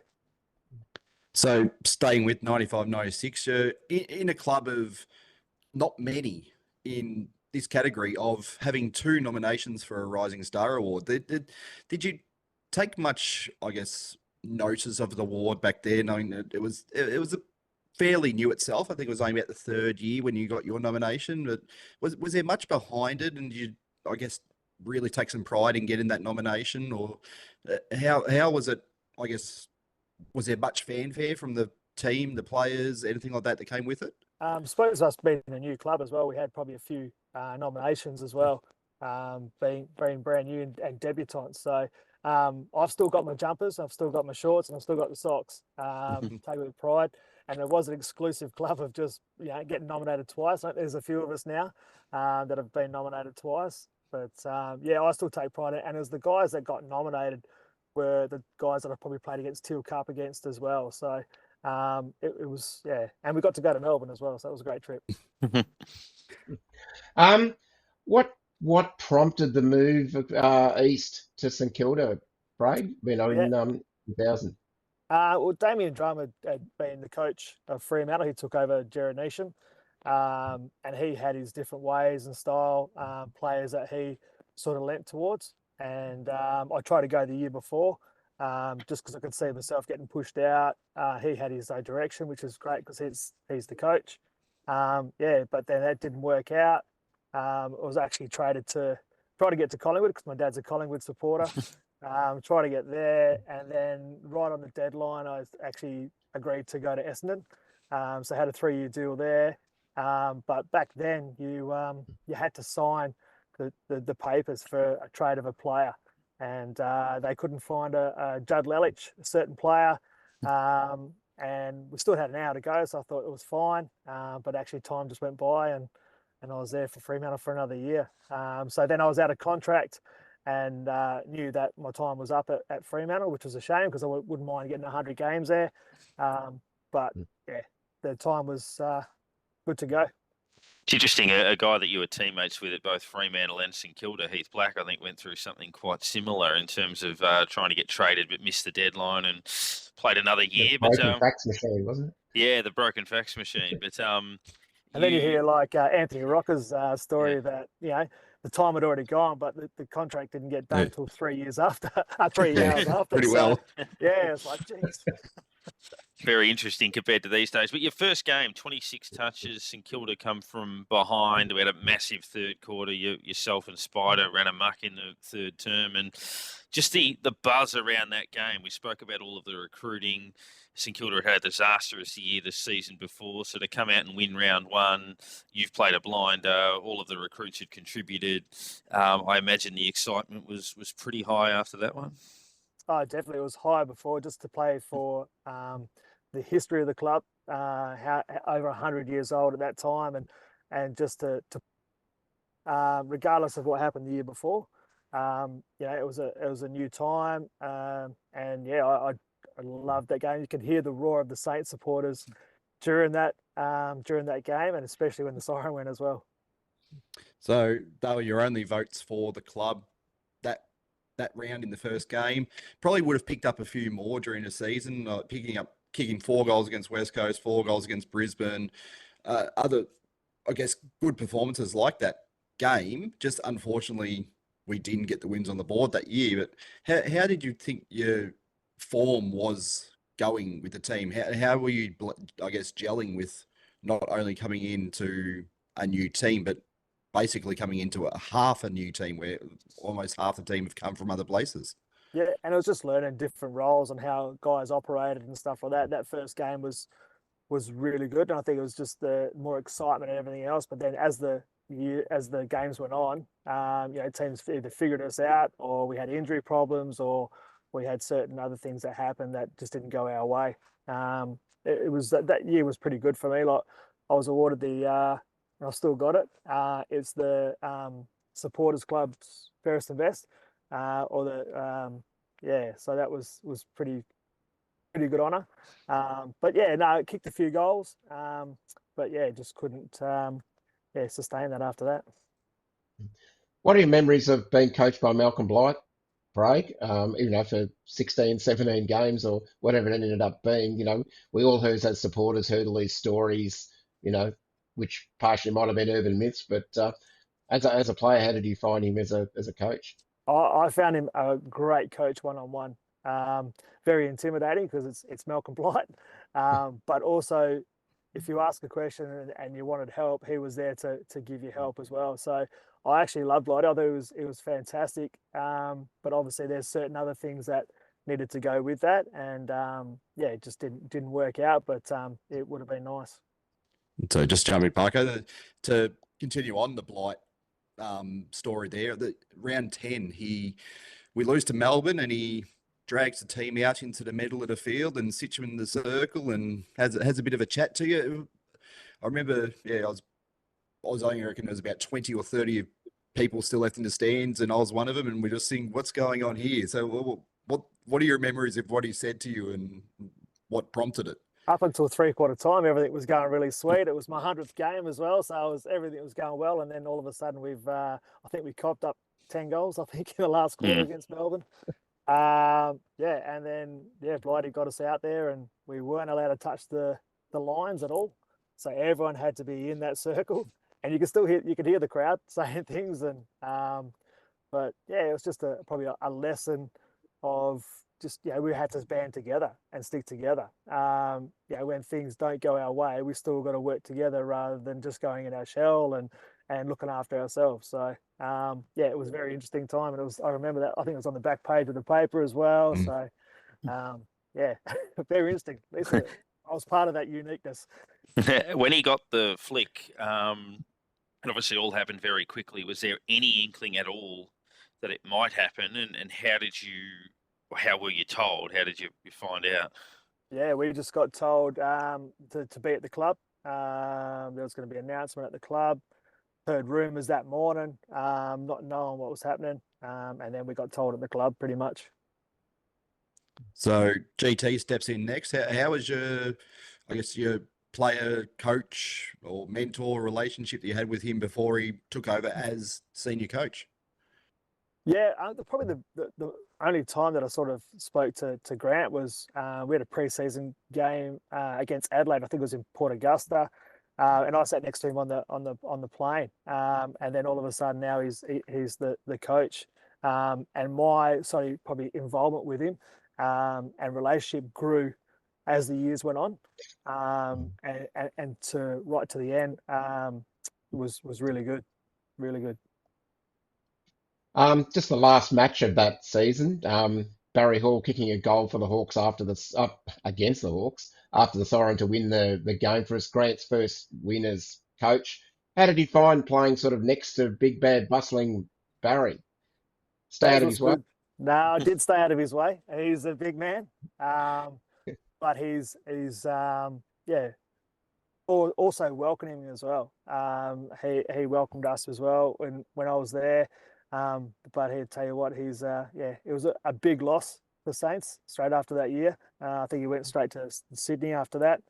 So staying with 95-96, you're in a club of not many in this category of having 2 nominations for a Rising Star Award. Did you take much, I guess, notice of the award back there, knowing that it was a fairly new itself? I think it was only about the 3rd year when you got your nomination. But was there much behind it, and did you, I guess, really take some pride in getting that nomination, or how was it? I guess, was there much fanfare from the team, the players, anything like that came with it? I suppose us being a new club as well, we had probably a few nominations as well, being brand new and debutants. So I've still got my jumpers, I've still got my shorts, and I've still got the socks. Take it with pride. And it was an exclusive club of just getting nominated twice. There's a few of us now that have been nominated twice. But yeah, I still take pride in it. And as the guys that got nominated were the guys that I probably played against Teal Cup against as well. So it was, yeah. And we got to go to Melbourne as well. So it was a great trip. What prompted the move east to St Kilda, Craig? In 2000. Well, Damien Drum had been the coach of Fremantle. He took over Jared Neesham, and he had his different ways and style, players that he sort of lent towards. And I tried to go the year before, just because I could see myself getting pushed out. He had his own direction, which is great because he's the coach. Yeah, but then that didn't work out. I was actually traded to try to get to Collingwood because my dad's a Collingwood supporter. Try to get there, and then right on the deadline, I actually agreed to go to Essendon. So I had a 3-year deal there. But back then, you had to sign the papers for a trade of a player, and they couldn't find a Judd Lelich, a certain player. And we still had an hour to go, so I thought it was fine. But actually, time just went by, and I was there for Fremantle for another year. So then I was out of contract and knew that my time was up at Fremantle, which was a shame because I wouldn't mind getting 100 games there. But yeah, the time was good to go. It's interesting, a guy that you were teammates with at both Fremantle and St Kilda, Heath Black, I think went through something quite similar in terms of trying to get traded but missed the deadline and played another year. The broken fax machine, wasn't it? Yeah, the broken fax machine. But and then you hear like Anthony Rocker's story that the time had already gone, but the contract didn't get done until 3 years after, 3 years after. Pretty well. Yeah, it's like, geez. Very interesting compared to these days. But your first game, 26 touches, St Kilda come from behind. We had a massive 3rd quarter. Yourself and Spider ran amok in the 3rd term. And just the buzz around that game. We spoke about all of the recruiting. St Kilda had a disastrous year the season before. So to come out and win round 1, you've played a blinder. All of the recruits had contributed. I imagine the excitement was pretty high after that one. Oh, definitely. It was high before, just to play for the history of the club, how over 100 years old at that time, and just to regardless of what happened the year before, it was a new time, and yeah, I loved that game. You could hear the roar of the Saints supporters during that game, and especially when the siren went as well. So they were your only votes for the club that round in the first game. Probably would have picked up a few more during the season, kicking 4 goals against West Coast, 4 goals against Brisbane, other, I guess, good performances like that game. Just unfortunately, we didn't get the wins on the board that year. But how did you think your form was going with the team? How were you, I guess, gelling with not only coming into a new team, but basically coming into half a new team where almost half the team have come from other places? Yeah, and it was just learning different roles and how guys operated and stuff like that. That first game was was really good, and I think it was just the more excitement and everything else. But then as the games went on, teams either figured us out, or we had injury problems, or we had certain other things that happened that just didn't go our way. It was that year was pretty good for me. Like, I was awarded the and I've still got it. It's the Supporters Club's Fairest and Best, or the So that was pretty good honour. But yeah, no, it kicked a few goals. But yeah, just couldn't sustain that after that. What are your memories of being coached by Malcolm Blight, Craig? For 16, 17 games or whatever it ended up being, we all heard as supporters heard all these stories, which partially might have been urban myths, but as a player, how did you find him as a coach? I found him a great coach one-on-one. Very intimidating because it's Malcolm Blight, but also if you ask a question and you wanted help, he was there to give you help as well. So I actually loved Blight. I thought it was fantastic. But obviously there's certain other things that needed to go with that, and it just didn't work out. But it would have been nice. So just jumping, Parker, to continue on the Blight story there. Round 10, we lose to Melbourne, and he drags the team out into the middle of the field and sits you in the circle and has a bit of a chat to you. I remember, I was only reckon there was about 20 or 30 people still left in the stands, and I was one of them, and we're just thinking, what's going on here? So what are your memories of what he said to you and what prompted it? Up until three-quarter time, everything was going really sweet. It was my 100th game as well, so everything was going well. And then all of a sudden, I think we copped up 10 goals, I think, in the last quarter against Melbourne. And then Blighty got us out there, and we weren't allowed to touch the lines at all. So everyone had to be in that circle, and you could hear the crowd saying things. And but it was just probably a lesson of just we had to band together and stick together. When things don't go our way, we still got to work together rather than just going in our shell and looking after ourselves. So it was a very interesting time, and I remember that. I think it was on the back page of the paper as well. So very interesting. At least I was part of that uniqueness. When he got the flick, and obviously all happened very quickly, was there any inkling at all that it might happen, and how were you told? How did you find out? Yeah, we just got told to be at the club. There was going to be an announcement at the club. Heard rumours that morning, not knowing what was happening, and then we got told at the club pretty much. So GT steps in next. How was your player, coach, or mentor relationship that you had with him before he took over as senior coach? Yeah, probably the only time that I sort of spoke to Grant was we had a pre-season game against Adelaide. I think it was in Port Augusta, and I sat next to him on the plane. And then all of a sudden now he's the coach, and my probably involvement with him and relationship grew as the years went on, and right to the end was really good, really good. Just the last match of that season, Barry Hall kicking a goal for the Hawks against the Hawks after the siren to win the game for us. Grant's first win as coach. How did he find playing sort of next to big, bad, bustling Barry? Stay out of his way? No, I did stay out of his way. He's a big man, but he's also welcoming as well. He welcomed us as well when I was there. But he'll tell you what, it was a big loss for Saints straight after that year. I think he went straight to Sydney after that.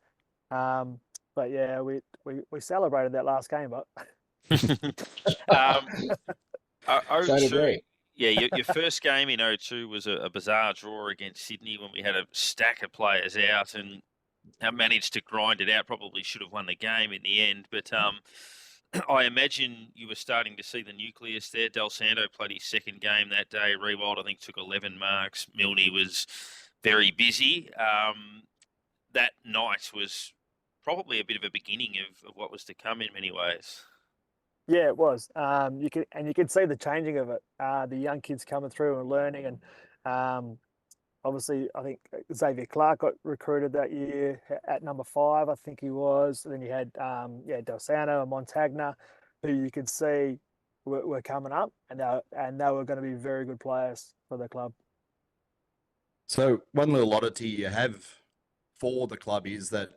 But yeah, we celebrated that last game, but your first game in 2002 was a bizarre draw against Sydney when we had a stack of players out and managed to grind it out. Probably should have won the game in the end, but I imagine you were starting to see the nucleus there. Del Santo played his second game that day. Rewald, I think, took 11 marks. Milne was very busy. That night was probably a bit of a beginning of what was to come in many ways. Yeah, it was. You could see the changing of it. The young kids coming through and learning, and obviously, I think Xavier Clark got recruited that year at number 5, I think he was. And then you had, Del Sano and Montagna, who you could see were coming up, and they were going to be very good players for the club. So one little oddity you have for the club is that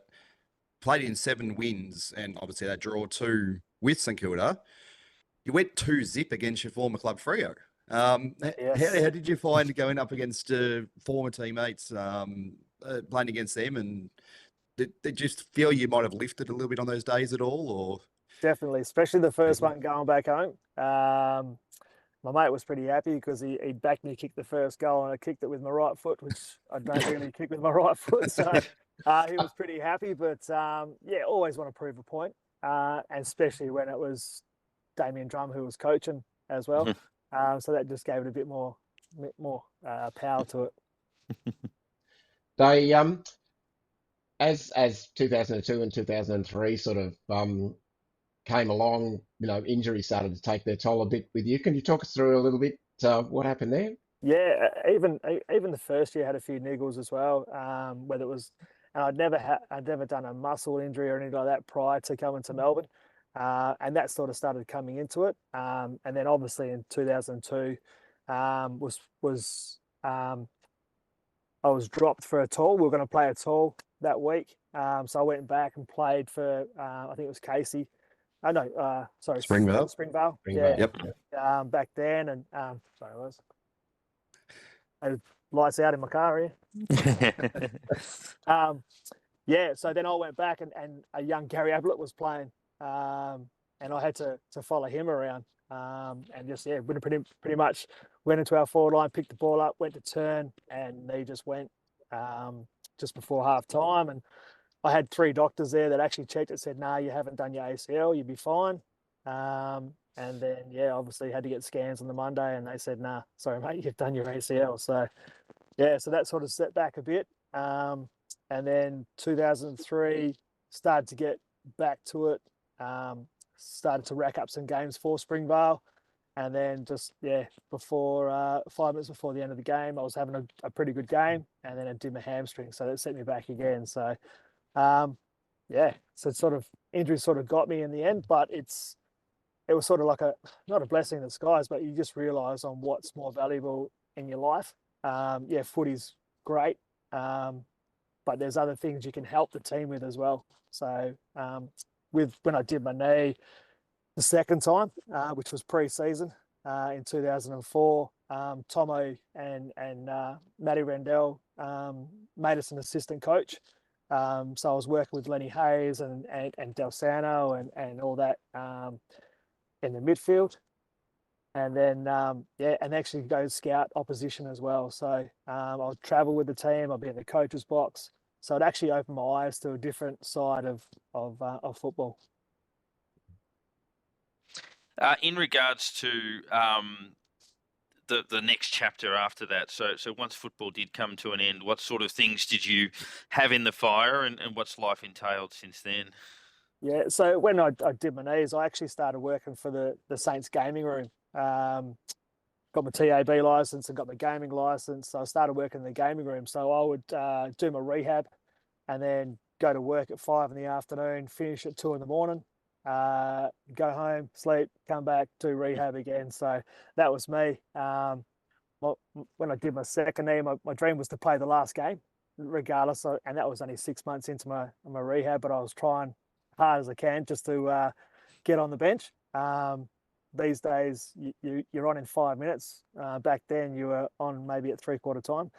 played in 7 wins, and obviously that draw 2 with St Kilda. You went 2-0 against your former club Freo. Yes. How did you find going up against former teammates, playing against them? And did you just feel you might have lifted a little bit on those days at all? Or Definitely, especially the first one going back home. My mate was pretty happy because he backed me to kick the first goal, and I kicked it with my right foot, which I don't really kick with my right foot. So he was pretty happy. But always want to prove a point, and especially when it was Damien Drum who was coaching as well. So that just gave it a bit more power to it. They as 2002 and 2003 sort of came along, injuries started to take their toll a bit with you. Can you talk us through a little bit what happened there? Yeah, even the first year had a few niggles as well. Whether it was, and I'd never done a muscle injury or anything like that prior to coming to Melbourne, and that sort of started coming into it. And then obviously in 2002, I was dropped for a tour. We were going to play a tour that week, so I went back and played for I think it was Casey. Springvale. Springvale. Yeah. Yep. Back then, and sorry, was I had lights out in my car here. So then I went back, and a young Gary Ablett was playing, and I had to follow him around, and just pretty much went into our forward line, picked the ball up, went to turn, and he just went just before half time. And I had 3 doctors there that actually checked it, said, "No, you haven't done your ACL, you'll be fine." And then, obviously had to get scans on the Monday, and they said, "Nah, sorry, mate, you've done your ACL." So, so that sort of set back a bit. And then 2003, started to get back to it, started to rack up some games for Springvale. And then just, before 5 minutes before the end of the game, I was having a pretty good game, and then I did my hamstring. So that set me back again. So, so sort of injuries sort of got me in the end, but it was sort of like not a blessing in disguise, but you just realize on what's more valuable in your life. Footy's great, but there's other things you can help the team with as well. So when I did my knee the second time, which was pre-season in 2004, Tomo and Matty Rendell made us an assistant coach. So I was working with Lenny Hayes and Del Sano and all that in the midfield. And then, and actually go scout opposition as well. So I'll travel with the team, I'll be in the coach's box. So it actually opened my eyes to a different side of football. In regards to the next chapter after that, so once football did come to an end, what sort of things did you have in the fire, and what's life entailed since then? Yeah, so when I did my knees, I actually started working for the Saints gaming room. Got my TAB license and got my gaming license. So I started working in the gaming room. So I would do my rehab and then go to work at 5 in the afternoon, finish at 2 in the morning, go home, sleep, come back, do rehab again. So that was me. When I did my second knee, my dream was to play the last game, regardless. And that was only 6 months into my rehab, but I was trying hard as I can just to get on the bench. These days, you're on in 5 minutes. Back then, you were on maybe at 3/4 time.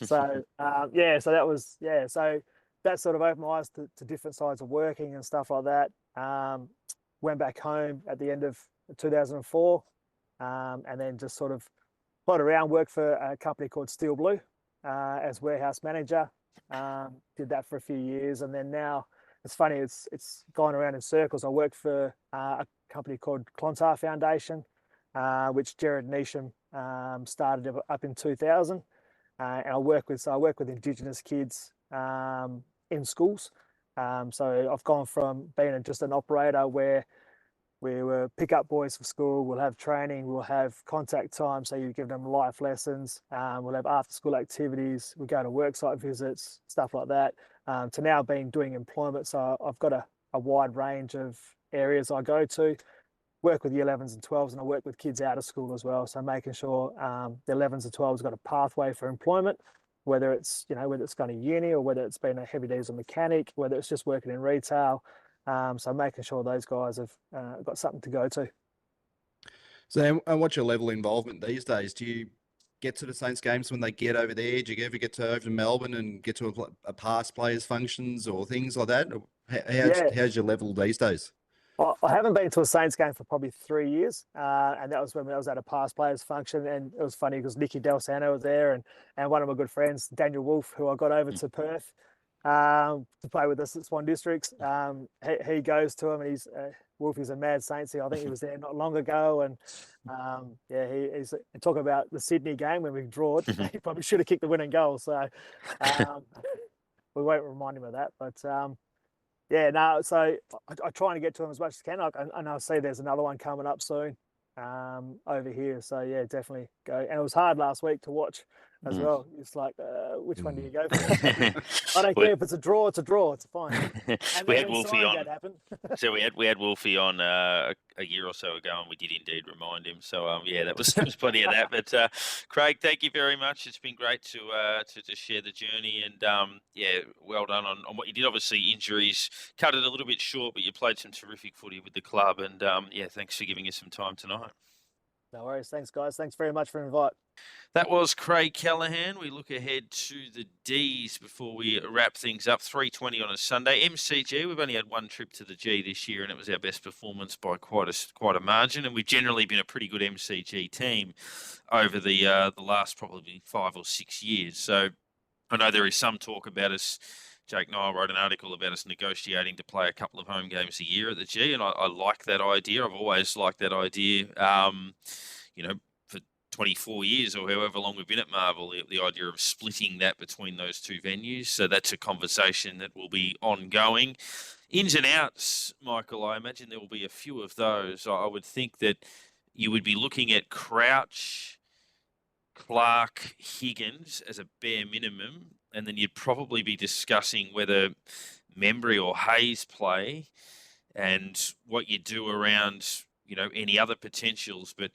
So so that was So that sort of opened my eyes to different sides of working and stuff like that. Went back home at the end of 2004, and then just sort of plodded around, worked for a company called Steel Blue as warehouse manager. Did that for a few years, and then now it's funny. It's gone around in circles. I worked for a company called Clontarf Foundation, which Jared Neesham started up in 2000, and I work with Indigenous kids in schools. So I've gone from being just an operator where We will pick up boys for school. We'll have training. We'll have contact time. So you give them life lessons. We'll have after school activities. We go to worksite visits, stuff like that. To now being doing employment. So I've got a wide range of areas I go to. Work with the 11s and 12s, and I work with kids out of school as well. So making sure the 11s and 12s got a pathway for employment, whether it's whether it's going to uni or whether it's been a heavy diesel mechanic, whether it's just working in retail. So making sure those guys have got something to go to. So, and what's your level of involvement these days? Do you get to the Saints games when they get over there? Do you ever get over to Melbourne and get to a past players functions or things like that? How's your level these days? I haven't been to a Saints game for probably 3 years, and that was when I was at a past players function. And it was funny because Nicky Del Santo was there, and one of my good friends, Daniel Wolfe, who I got over to Perth to play with us at Swan Districts. He goes to him, and Wolfie's a mad Saints. I think he was there not long ago, and he's talking about the Sydney game when we drawed. He probably should have kicked the winning goal, so we won't remind him of that, but. So I try and get to them as much as I can. And I see there's another one coming up soon over here. So, yeah, definitely go. And it was hard last week to watch as well. It's like, which one do you go for? I don't care if it's a draw, it's a draw. It's fine. And we had Wolfie on. That happened. So we had Wolfie on a year or so ago, and we did indeed remind him. So that was plenty of that. But Craig, thank you very much. It's been great to share the journey, and well done on what you did. Obviously, injuries cut it a little bit short, but you played some terrific footy with the club, and thanks for giving us some time tonight. No worries. Thanks, guys. Thanks very much for the invite. That was Craig Callaghan. We look ahead to the Ds before we wrap things up. 3:20 on a Sunday. MCG, we've only had one trip to the G this year, and it was our best performance by quite a margin. And we've generally been a pretty good MCG team over the last probably 5 or 6 years. So I know there is some talk about us. Jake Nile wrote an article about us negotiating to play a couple of home games a year at the G, and I like that idea. I've always liked that idea. For 24 years or however long we've been at Marvel, the idea of splitting that between those two venues. So that's a conversation that will be ongoing. Ins and outs, Michael, I imagine there will be a few of those. I would think that you would be looking at Crouch, Clark, Higgins as a bare minimum, and then you'd probably be discussing whether Membry or Hayes play and what you do around, any other potentials. But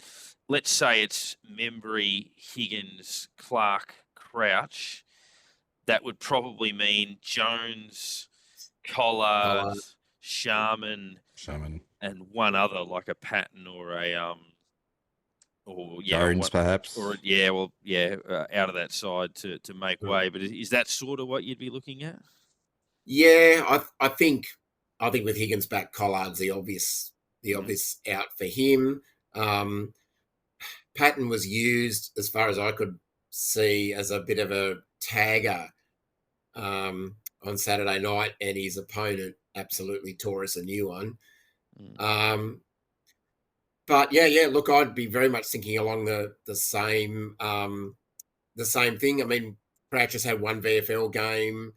let's say it's Membry, Higgins, Clark, Crouch. That would probably mean Jones, Collard, Sharman, and one other, like a Patton or a Jones, perhaps, or out of that side to make way. But is that sort of what you'd be looking at? Yeah, I think with Higgins back, Collard's the obvious out for him. Patton was used, as far as I could see, as a bit of a tagger on Saturday night, and his opponent absolutely tore us a new one. But look, I'd be very much thinking along the same thing. I mean, Crouch has had one VFL game.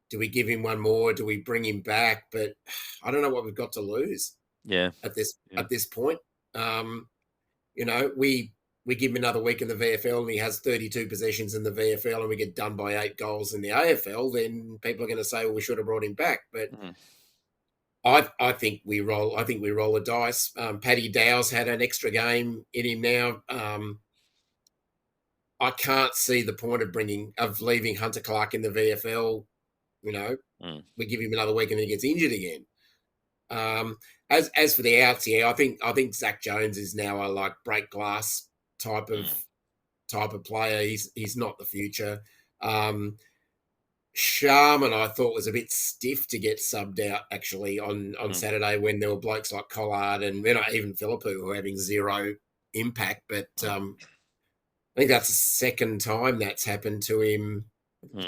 Do we give him one more? Do we bring him back? But I don't know what we've got to lose. Yeah. At this point, we give him another week in the VFL, and he has 32 possessions in the VFL, and we get done by 8 goals in the AFL. Then people are going to say, well, we should have brought him back, but. I think we roll. I think we roll the dice. Paddy Dow's had an extra game in him now. I can't see the point of leaving Hunter Clark in the VFL. We give him another week and then he gets injured again. As for the outs, I think Zach Jones is now a break glass type of player. He's not the future. Sharman, I thought, was a bit stiff to get subbed out actually on Saturday when there were blokes like Collard and even Philippou who were having zero impact. But I think that's the second time that's happened to him.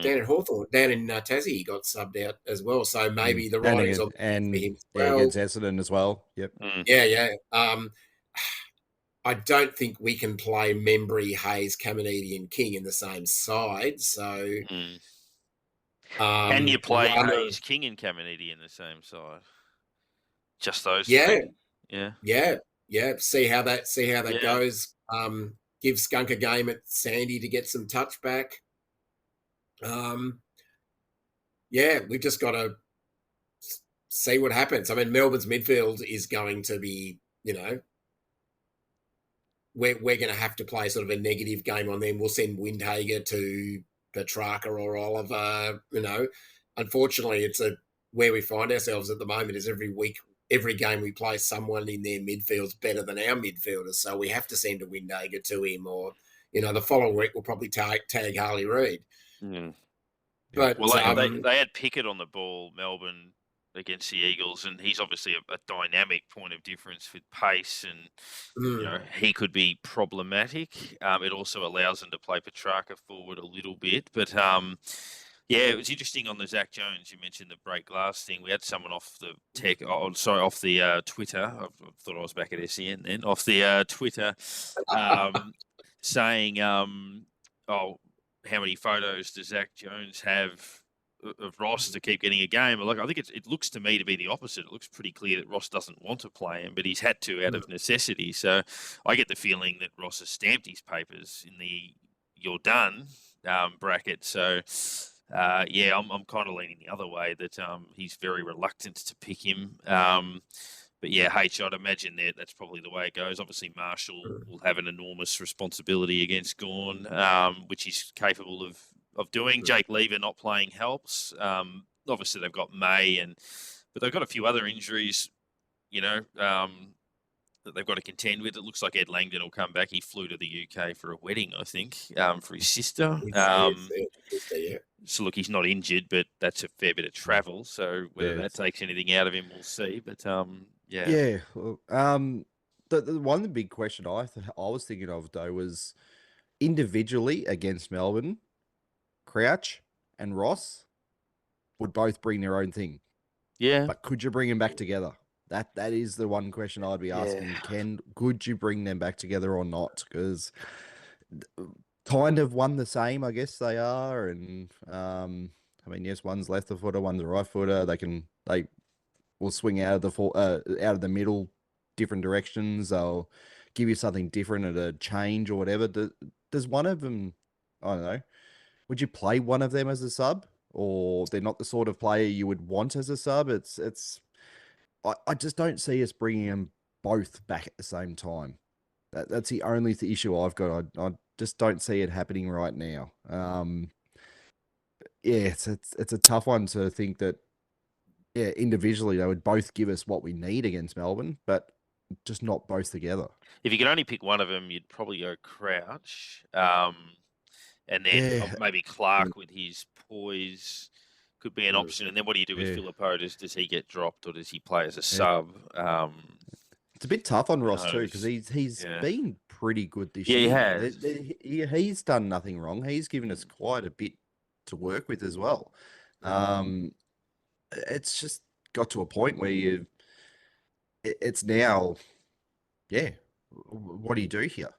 Down at Hawthorn, down in Tassie, he got subbed out as well. So maybe the writing's on and for him. Against Essendon as well. Yep. Yeah. I don't think we can play Membry, Hayes, Caminiti, and King in the same side. So. Can you play Hayes, King, and Caminiti in the same side? Just those two? Yeah. See how that Yeah. goes. Give Skunk a game at Sandy to get some touch back. We've just got to see what happens. I mean, Melbourne's midfield is going to be, we're going to have to play sort of a negative game on them. We'll send Windhager to Petrarca or Oliver. Unfortunately, it's where we find ourselves at the moment is every game we play, someone in their midfield's better than our midfielders. So we have to send a Windhager to him, or the following week we'll probably tag Harley Reid. Mm. But they had Pickett on the ball, Melbourne, against the Eagles, and he's obviously a dynamic point of difference with pace, and he could be problematic. It also allows them to play Petrarca forward a little bit, but it was interesting on the Zach Jones. You mentioned the break glass thing. We had someone off the off the Twitter. I thought I was back at SEN then. Off the Twitter, saying, how many photos does Zach Jones have of Ross to keep getting a game? Like, I think it looks to me to be the opposite. It looks pretty clear that Ross doesn't want to play him, but he's had to out of necessity. So I get the feeling that Ross has stamped his papers in the "you're done" bracket. So I'm kind of leaning the other way, that he's very reluctant to pick him. But I'd imagine that's probably the way it goes. Obviously, Marshall will have an enormous responsibility against Gawn, which he's capable of doing. Jake Lever not playing helps. Obviously, they've got May, but they've got a few other injuries, that they've got to contend with. It looks like Ed Langdon will come back. He flew to the UK for a wedding, I think, for his sister. So look, he's not injured, but that's a fair bit of travel. So whether that takes anything out of him, we'll see. But Yeah. The one of the big question I was thinking of though was individually against Melbourne, Crouch and Ross would both bring their own thing. Yeah. But could you bring them back together? That is the one question I'd be asking. Could you bring them back together or not? Because kind of one the same, I guess they are. And yes, one's left footer, one's a right footer. They will swing out of the middle, different directions. They'll give you something different at a change or whatever. Does one of them, I don't know, would you play one of them as a sub, or they're not the sort of player you would want as a sub? I just don't see us bringing them both back at the same time. That's the only issue I've got. I just don't see it happening right now. It's a tough one to think that. Yeah, individually they would both give us what we need against Melbourne, but just not both together. If you could only pick one of them, you'd probably go Crouch, and then maybe Clark with his poise could be an option. And then what do you do with Filippo? Does he get dropped, or does he play as a sub? It's a bit tough on Ross too, because he's been pretty good this year. He has. He's done nothing wrong. He's given us quite a bit to work with as well. It's just got to a point where it's now, what do you do here?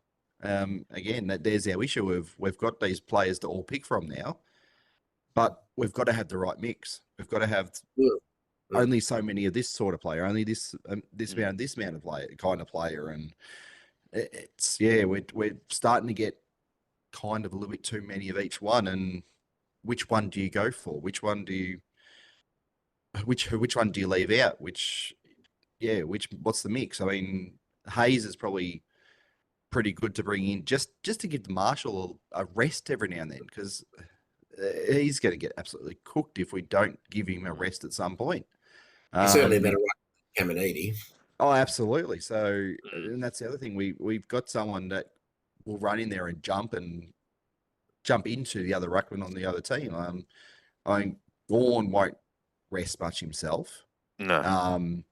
Again, there's our issue of we've got these players to all pick from now, but we've got to have the right mix. We've got to have only so many of this sort of player, only this amount of player, and we're starting to get kind of a little bit too many of each one. And which one do you go for? Which one do you leave out? What's the mix? I mean, Hayes is probably pretty good to bring in just to give the Marshall a rest every now and then, because he's going to get absolutely cooked if we don't give him a rest at some point. He's certainly better than Caminiti. Oh, absolutely. So, and that's the other thing. We've got someone that will run in there and jump into the other ruckman on the other team. I mean, Gawn won't rest much himself. No.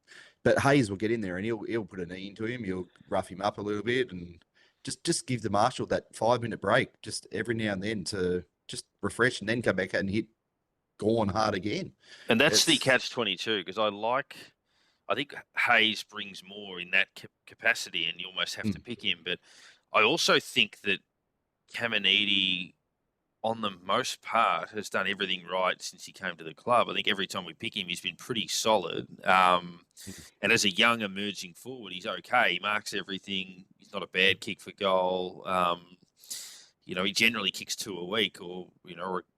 But Hayes will get in there and he'll put a knee into him. He'll rough him up a little bit and just give the Marshall that 5-minute break just every now and then to just refresh and then come back and hit Gawn hard again. And that's the catch-22, because I think Hayes brings more in that capacity, and you almost have to pick him. But I also think that Caminiti on the most part, has done everything right since he came to the club. I think every time we pick him, he's been pretty solid. And as a young emerging forward, he's okay. He marks everything. He's not a bad kick for goal. He generally kicks 2 a week, or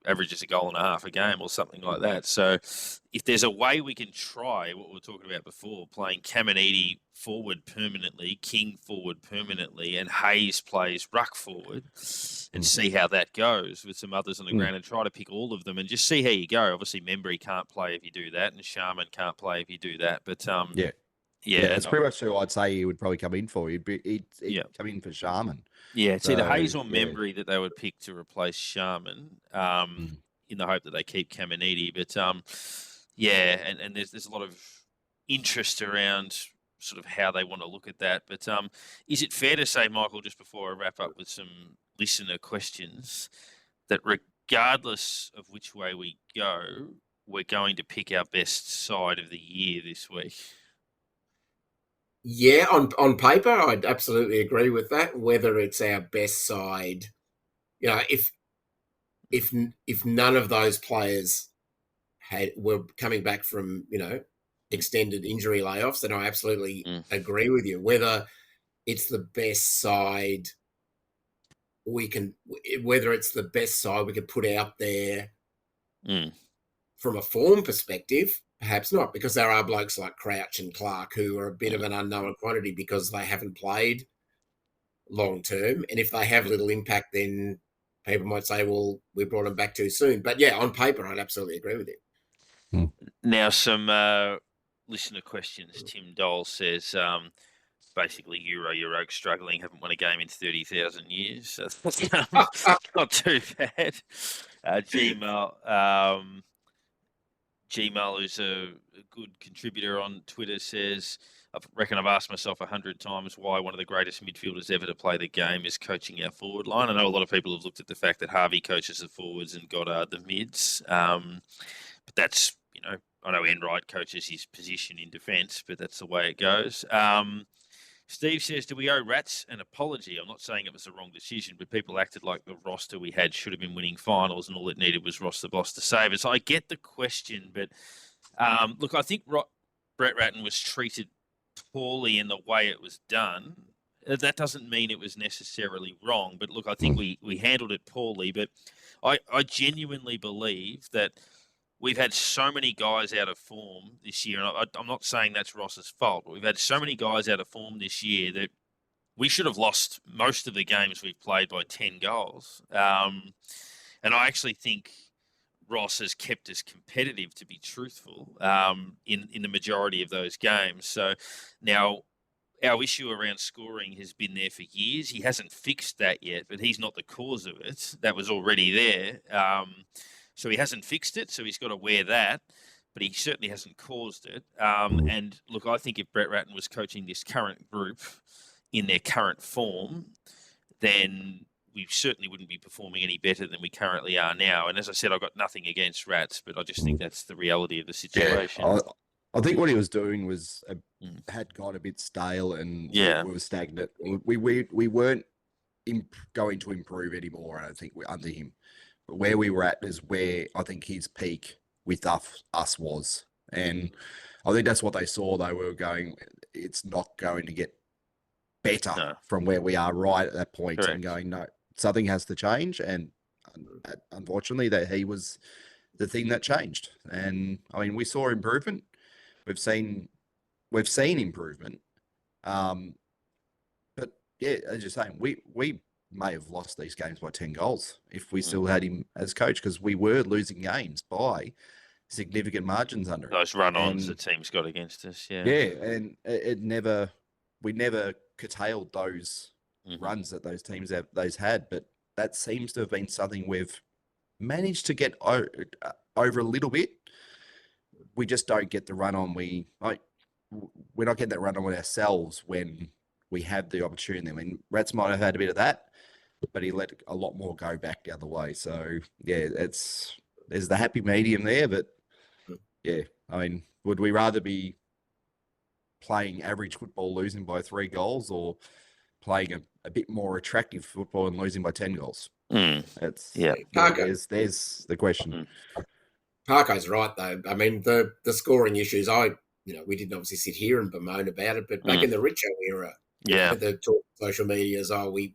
averages a goal and a half a game or something like that. So if there's a way we can try what we were talking about before, playing Caminiti forward permanently, King forward permanently, and Hayes plays ruck forward, and see how that goes with some others on the ground, and try to pick all of them and just see how you go. Obviously, Membry can't play if you do that, and Sharman can't play if you do that. But yeah, it's pretty much who I'd say he would probably come in for. He'd come in for Sharman. Yeah, it's either Hayes or Membry that they would pick to replace Sharman, in the hope that they keep Caminiti. But and there's a lot of interest around sort of how they want to look at that. But is it fair to say, Michael, just before I wrap up with some listener questions, that regardless of which way we go, we're going to pick our best side of the year this week? Yeah, on paper, I'd absolutely agree with that. Whether it's our best side, if none of those players were coming back from extended injury layoffs, then I absolutely agree with you. Whether it's the best side we could put out there from a form perspective. Perhaps not, because there are blokes like Crouch and Clark who are a bit of an unknown quantity because they haven't played long term. And if they have little impact, then people might say, well, we brought them back too soon. But yeah, on paper, I'd absolutely agree with you. Now, some listener questions. Tim Dole says, basically, Your Oak struggling, haven't won a game in 30,000 years. That's not too bad. Gmail, who's a good contributor on Twitter, says, I reckon I've asked myself 100 times why one of the greatest midfielders ever to play the game is coaching our forward line. I know a lot of people have looked at the fact that Harvey coaches the forwards and Goddard the mids. But that's, I know Enright coaches his position in defence, but that's the way it goes. Steve says, do we owe Rats an apology? I'm not saying it was the wrong decision, but people acted like the roster we had should have been winning finals and all it needed was Ross the Boss to save it. So I get the question, but look, I think Brett Ratten was treated poorly in the way it was done. That doesn't mean it was necessarily wrong, but look, I think we handled it poorly. But I genuinely believe that we've had so many guys out of form this year, and I'm not saying that's Ross's fault, but we've had so many guys out of form this year that we should have lost most of the games we've played by 10 goals. And I actually think Ross has kept us competitive, to be truthful, in the majority of those games. So now our issue around scoring has been there for years. He hasn't fixed that yet, but he's not the cause of it. That was already there. So he hasn't fixed it, so he's got to wear that, but he certainly hasn't caused it. And look, I think if Brett Ratten was coaching this current group in their current form, then we certainly wouldn't be performing any better than we currently are now. And as I said, I've got nothing against Rats, but I just think that's the reality of the situation. Yeah, I think what he was doing was had got a bit stale, and we were stagnant. We weren't going to improve anymore, I don't think, under him. But where we were at is where I think his peak with us was. And I think that's what they saw. They were going, it's not going to get better from where we are right at that point. Correct. And going, no, something has to change. And unfortunately, that he was the thing that changed. And I mean, we saw improvement. We've seen improvement. But yeah, as you're saying, we may have lost these games by 10 goals if we still had him as coach, because we were losing games by significant margins under those run-ons the team's got against us. Yeah, and we never curtailed those runs that those teams had, but that seems to have been something we've managed to get over a little bit. We just don't get the run on. We're not getting that run on with ourselves when we have the opportunity. I mean, Rats might have had a bit of that, but he let a lot more go back the other way. So yeah, there's the happy medium there. But yeah, I mean, would we rather be playing average football, losing by 3 goals, or playing a bit more attractive football and losing by 10 goals. That's there's the question. Parko's right though. I mean, the scoring issues. We didn't obviously sit here and bemoan about it, but back in the Richo era, the talk social media is, we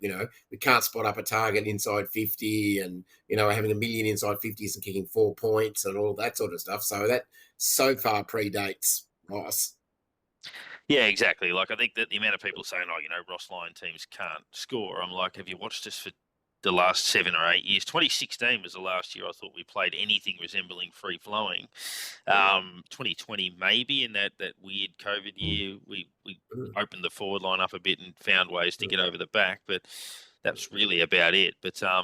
can't spot up a target inside 50, and having 1 million inside 50s and kicking 4 points and all that sort of stuff. So that so far predates Ross. Yeah, exactly. Like, I think that the amount of people saying, Ross Lyon teams can't score. I'm like, have you watched us for the last 7 or 8 years? 2016 was the last year I thought we played anything resembling free-flowing. 2020 maybe, in that weird COVID year, we opened the forward line up a bit and found ways to get over the back, but that's really about it. But so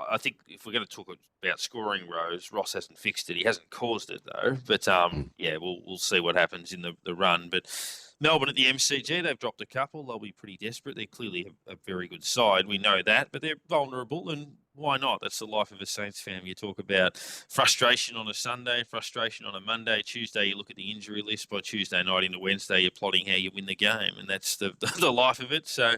I think if we're going to talk about scoring rows, Ross hasn't fixed it. He hasn't caused it though. But we'll see what happens in the run. But Melbourne at the MCG, they've dropped a couple. They'll be pretty desperate. They're clearly a very good side. We know that, but they're vulnerable, and why not? That's the life of a Saints fan. You talk about frustration on a Sunday, frustration on a Monday. Tuesday, you look at the injury list. By Tuesday night into Wednesday, you're plotting how you win the game, and that's the life of it. So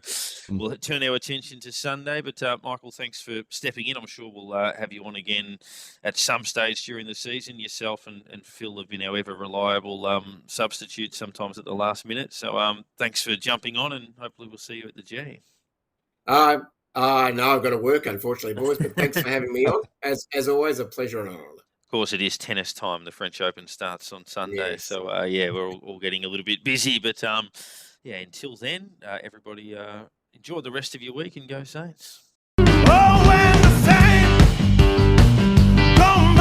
we'll turn our attention to Sunday. But Michael, thanks for stepping in. I'm sure we'll have you on again at some stage during the season. Yourself and Phil have been our ever reliable substitute sometimes at the last minute. So thanks for jumping on, and hopefully we'll see you at the G. No, I've got to work, unfortunately, boys, but thanks for having me on. As always, a pleasure and an honour. Of course, it is tennis time. The French Open starts on Sunday. Yes. So, we're all getting a little bit busy. But, until then, everybody enjoy the rest of your week and go Saints. Oh, when the Saints go